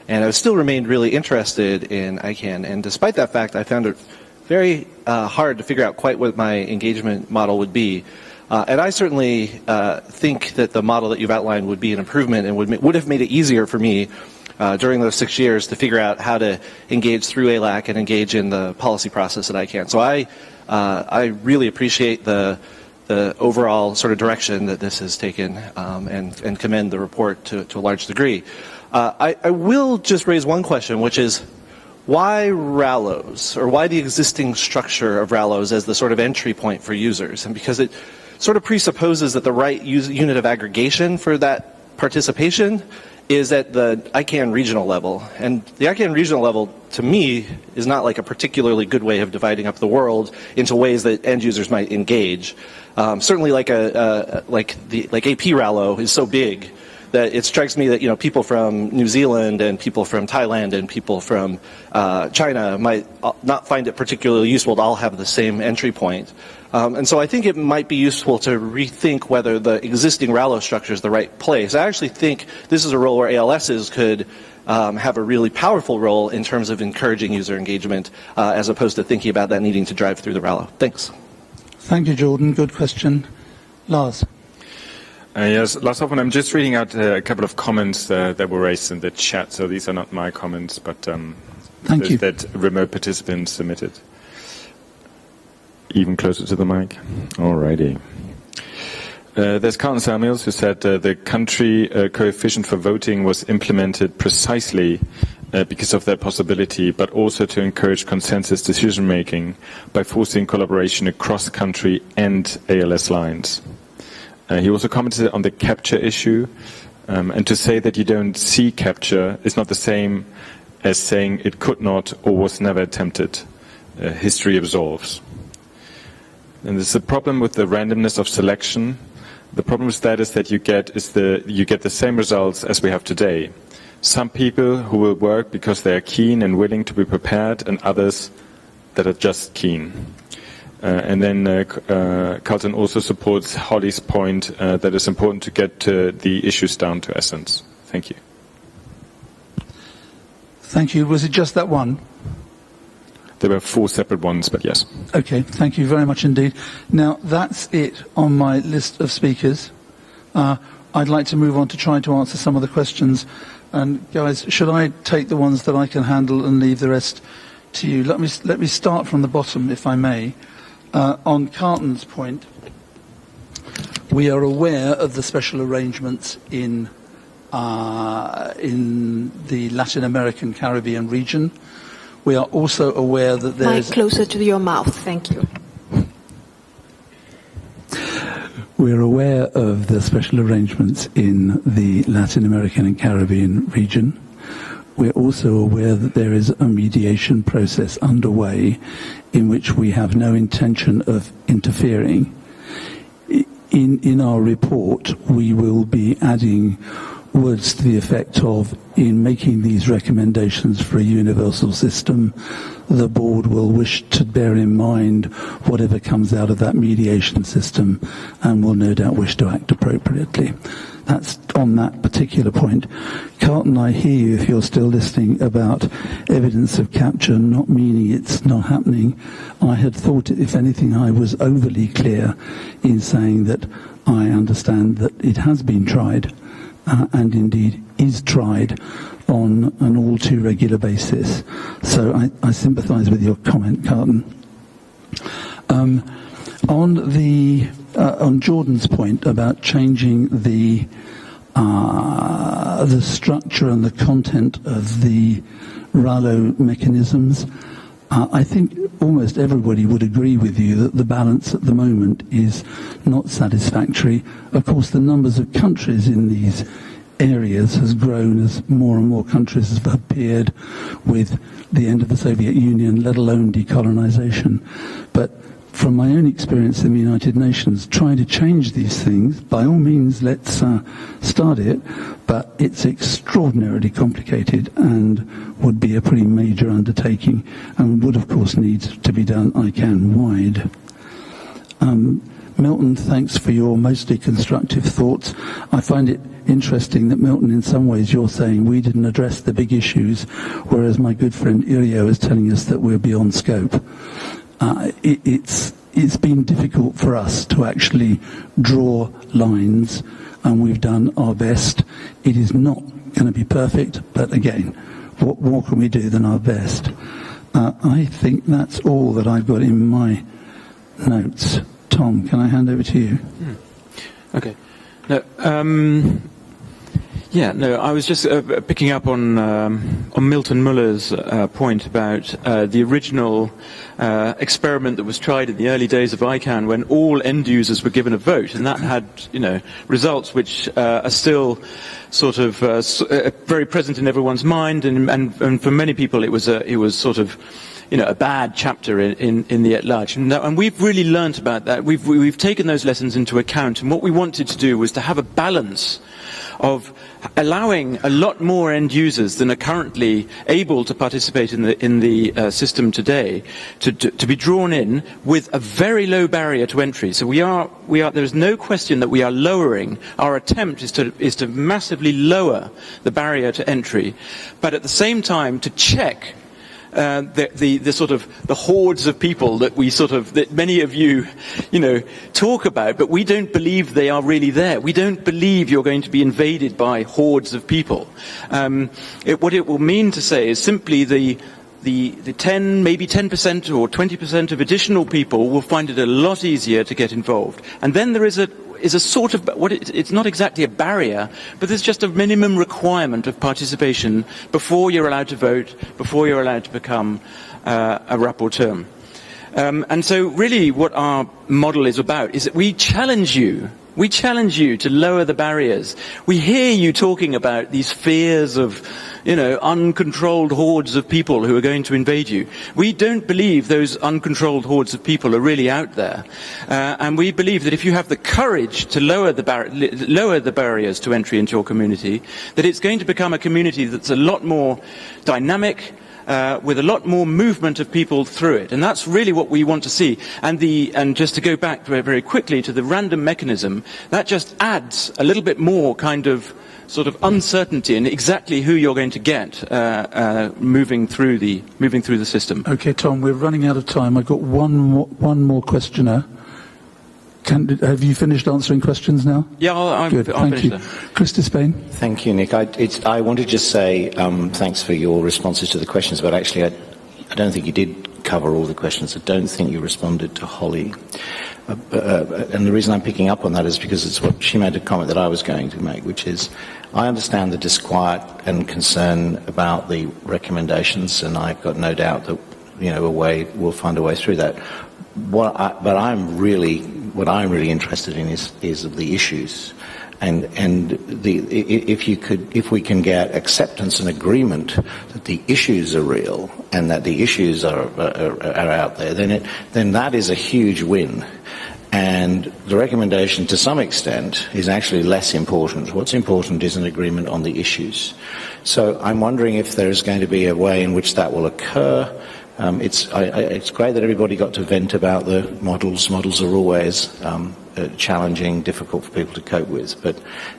and I still remained really interested in ICANN, and despite that fact, I found it very hard to figure out quite what my engagement model would be. And I certainly think that the model that you've outlined would be an improvement and would have made it easier for me during those 6 years to figure out how to engage through ALAC and engage in the policy process at ICANN. So I really appreciate the overall sort of direction that this has taken and commend the report to a large degree. I will just raise one question, which is why RALOs, or why the existing structure of RALOs as the sort of entry point for users? And because it sort of presupposes that the right unit of aggregation for that participation is at the ICANN regional level. And the ICANN regional level, to me, is not like a particularly good way of dividing up the world into ways that end users might engage. Certainly like AP RALO is so big that it strikes me that people from New Zealand and people from Thailand and people from China might not find it particularly useful to all have the same entry point. And so I think it might be useful to rethink whether the existing RALO structure is the right place. I actually think this is a role where ALSs could have a really powerful role in terms of encouraging user engagement as opposed to thinking about that needing to drive through the RALO. Thanks. Thank you, Jordan. Good question. Lars. Yes, last of all, I'm just reading out a couple of comments that were raised in the chat. So these are not my comments, but Thank you. That remote participants submitted. Even closer to the mic. Alrighty. There's Carlton Samuels who said the country coefficient for voting was implemented precisely because of that possibility, but also to encourage consensus decision-making by forcing collaboration across country and ALS lines. He also commented on the capture issue, and to say that you don't see capture is not the same as saying it could not or was never attempted. History absolves. And there's a problem with the randomness of selection. The problem with that is that you get the same results as we have today. Some people who will work because they are keen and willing to be prepared, and others that are just keen. And then Carlton also supports Holly's point that it's important to get the issues down to essence. Thank you. Thank you. Was it just that one? There were 4 separate ones, but yes. Okay, thank you very much indeed. Now, that's it on my list of speakers. I'd like to move on to try to answer some of the questions. And guys, should I take the ones that I can handle and leave the rest to you? Let me start from the bottom, if I may. On Carlton's point, We are aware of the special arrangements in the Latin American Caribbean region. We are also aware that there is... Mic closer to your mouth, thank you. We're aware of the special arrangements in the Latin American and Caribbean region. We're also aware that there is a mediation process underway in which we have no intention of interfering. In our report, we will be adding words to the effect of, in making these recommendations for a universal system, the board will wish to bear in mind whatever comes out of that mediation system and will no doubt wish to act appropriately. That's on that particular point. Carlton, I hear you, if you're still listening, about evidence of capture not meaning it's not happening. I had thought, if anything, I was overly clear in saying that I understand that it has been tried and indeed is tried on an all too regular basis. So I sympathise with your comment, Carlton. On Jordan's point about changing the structure and the content of the RALO mechanisms, I think almost everybody would agree with you that the balance at the moment is not satisfactory. Of course, the numbers of countries in these areas has grown as more and more countries have appeared with the end of the Soviet Union, let alone decolonization. But from my own experience in the United Nations, trying to change these things, by all means, let's start it, but it's extraordinarily complicated and would be a pretty major undertaking and would, of course, need to be done ICANN-wide. Milton, thanks for your mostly constructive thoughts. I find it interesting that, Milton, in some ways you're saying we didn't address the big issues, whereas my good friend Irio is telling us that we're beyond scope. It's been difficult for us to actually draw lines, and we've done our best. It is not going to be perfect, but again, what more can we do than our best? I think that's all that I've got in my notes. Tom, can I hand over to you? Okay. No, I was just picking up on Milton Muller's point about the original experiment that was tried in the early days of ICANN, when all end users were given a vote, and that had, results which are still sort of very present in everyone's mind, and for many people it was sort of a bad chapter in the at large. And we've really learnt about that. We've taken those lessons into account, and what we wanted to do was to have a balance of allowing a lot more end users than are currently able to participate in the system today to be drawn in with a very low barrier to entry. So there is no question that we are lowering. Our attempt is to massively lower the barrier to entry, but at the same time to check the sort of the hordes of people that that many of you talk about, but we don't believe they are really there. We don't believe you're going to be invaded by hordes of people. What it will mean to say is simply the 10, maybe 10% or 20% of additional people will find it a lot easier to get involved. And then there is a sort of, it's not exactly a barrier, but there's just a minimum requirement of participation before you're allowed to vote, before you're allowed to become a rapporteur. And so really what our model is about is that we challenge you to lower the barriers. We hear you talking about these fears of, uncontrolled hordes of people who are going to invade you. We don't believe those uncontrolled hordes of people are really out there. And we believe that if you have the courage to lower the barriers to entry into your community, that it's going to become a community that's a lot more dynamic, with a lot more movement of people through it. And that's really what we want to see. And just to go back very, very quickly to the random mechanism, that just adds a little bit more kind of sort of uncertainty in exactly who you're going to get moving through the system. Okay, Tom, we're running out of time. I've got one more questioner. Have you finished answering questions now? Yeah, I'll Thank you. Chris Spain. Thank you, Nick. I want to just say thanks for your responses to the questions, but actually I don't think you did cover all the questions. I don't think you responded to Holly. And the reason I'm picking up on that is because it's what she made a comment that I was going to make, which is I understand the disquiet and concern about the recommendations, and I've got no doubt that we'll find a way through that. What I'm really interested in is of the issues, and if we can get acceptance and agreement that the issues are real and that the issues are out there, then that is a huge win. And the recommendation, to some extent, is actually less important. What's important is an agreement on the issues. So I'm wondering if there's going to be a way in which that will occur. It's great that everybody got to vent about the models. Models are always challenging, difficult for people to cope with. But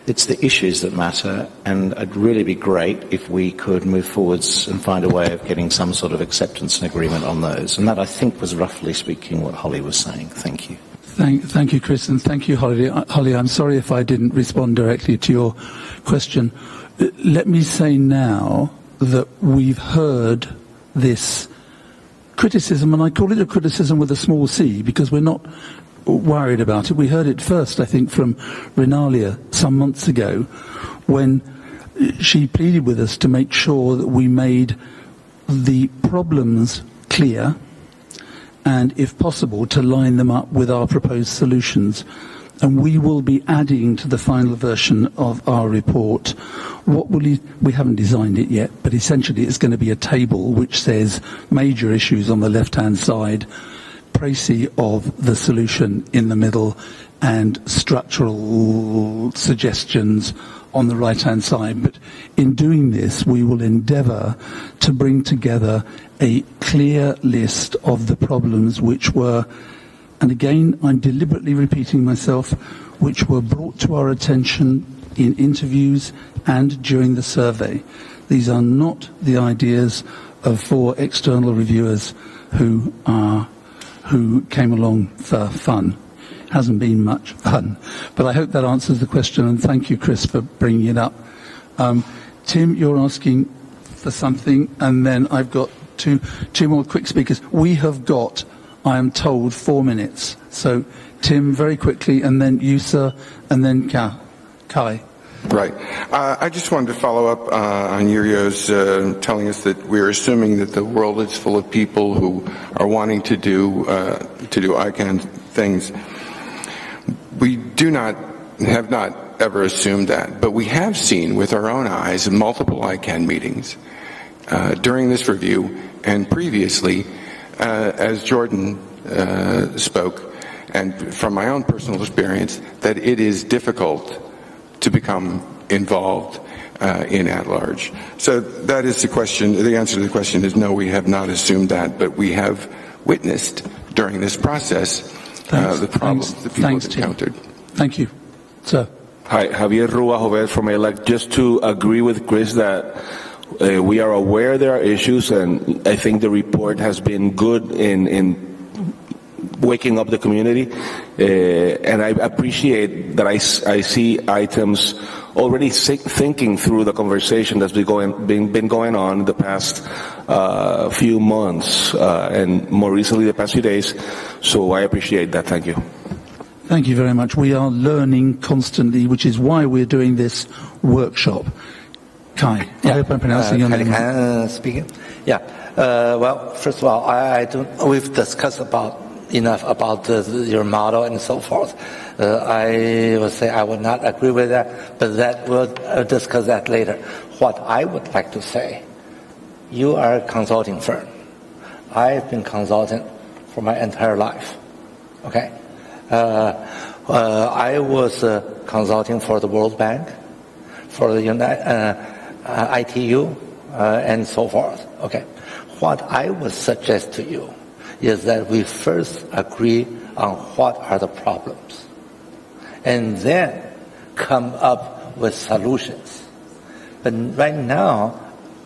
it's the issues that matter, and it'd really be great if we could move forwards and find a way of getting some sort of acceptance and agreement on those. And that, I think, was roughly speaking what Holly was saying. Thank you. Thank you, Chris, and thank you, Holly. Holly, I'm sorry if I didn't respond directly to your question. Let me say now that we've heard this criticism, and I call it a criticism with a small c, because we're not worried about it. We heard it first, I think, from Renalia some months ago, when she pleaded with us to make sure that we made the problems clear, and, if possible, to line them up with our proposed solutions. And we will be adding to the final version of our report we haven't designed it yet, but essentially it's going to be a table which says major issues on the left-hand side, précis of the solution in the middle, and structural suggestions on the right-hand side. But in doing this, we will endeavour to bring together a clear list of the problems which were, and again, I'm deliberately repeating myself, which were brought to our attention in interviews and during the survey. These are not the ideas of 4 external reviewers who came along for fun. Hasn't been much fun. But I hope that answers the question, and thank you, Chris, for bringing it up. Tim, you're asking for something, and then I've got two more quick speakers. We have got, I am told, 4 minutes. So, Tim, very quickly, and then you, sir, and then Kai. Right. I just wanted to follow up on Yurio's telling us that we're assuming that the world is full of people who are wanting to do ICANN things. We have not ever assumed that, but we have seen with our own eyes multiple ICANN meetings during this review and previously, as Jordan spoke, and from my own personal experience, that it is difficult to become involved in at-large. So that is the question. The answer to the question is no, we have not assumed that, but we have witnessed during this process the problems that people have encountered. Thank you. Sir. Hi, Javier Rua Jovet from ELAC. Just to agree with Chris that we are aware there are issues, and I think the report has been good in waking up the community, and I appreciate that I see items already thinking through the conversation that's been going on the past few months, and more recently the past few days, so I appreciate that. Thank you. Thank you very much. We are learning constantly, which is why we're doing this workshop. Kai, I hope I'm pronouncing your name. Speaking. Yeah. Well, first of all, we've discussed enough about your model and so forth. I would say I would not agree with that, but we'll discuss that later. What I would like to say, you are a consulting firm. I've been consulting for my entire life. Okay? I was consulting for the World Bank, for the ITU, and so forth. Okay? What I would suggest to you is that we first agree on what are the problems, and then come up with solutions. But right now,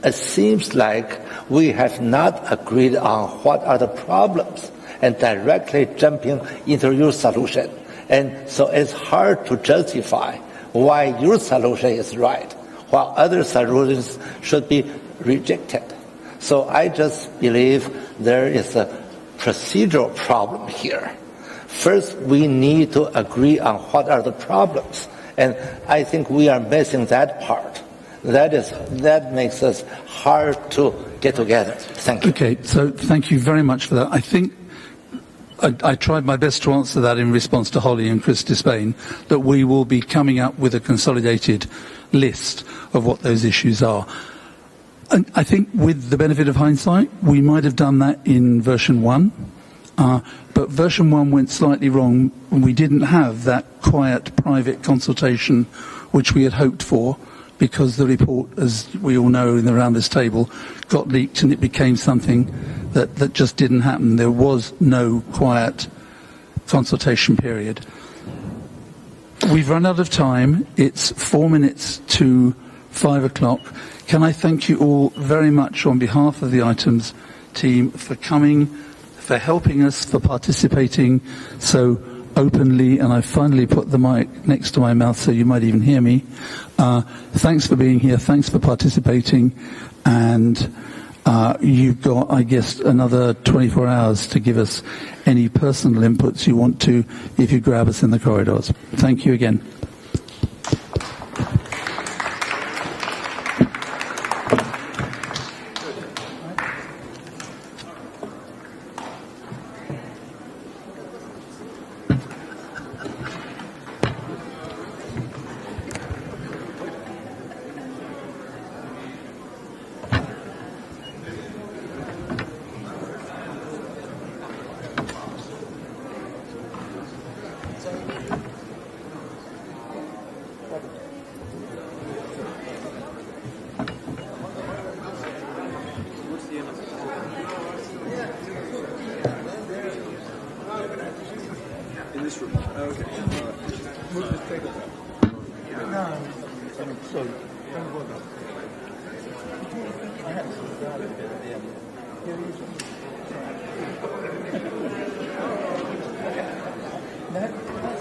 it seems like we have not agreed on what are the problems and directly jumping into your solution. And so it's hard to justify why your solution is right, while other solutions should be rejected. So I just believe there is a procedural problem here. First, we need to agree on what are the problems. And I think we are missing that part. That makes us hard to get together. Thank you. Okay, so thank you very much for that. I think I tried my best to answer that in response to Holly and Chris Despain, that we will be coming up with a consolidated list of what those issues are. And I think with the benefit of hindsight, we might have done that in version 1. But version 1 went slightly wrong, and we didn't have that quiet, private consultation which we had hoped for, because the report, as we all know around this table, got leaked and it became something that just didn't happen. There was no quiet consultation period. We've run out of time. It's 4 minutes to 5 o'clock. Can I thank you all very much on behalf of the items team for coming, for helping us, for participating so openly, and I finally put the mic next to my mouth so you might even hear me. Thanks for being here, thanks for participating, and you've got, I guess, another 24 hours to give us any personal inputs you want to if you grab us in the corridors. Thank you again. No.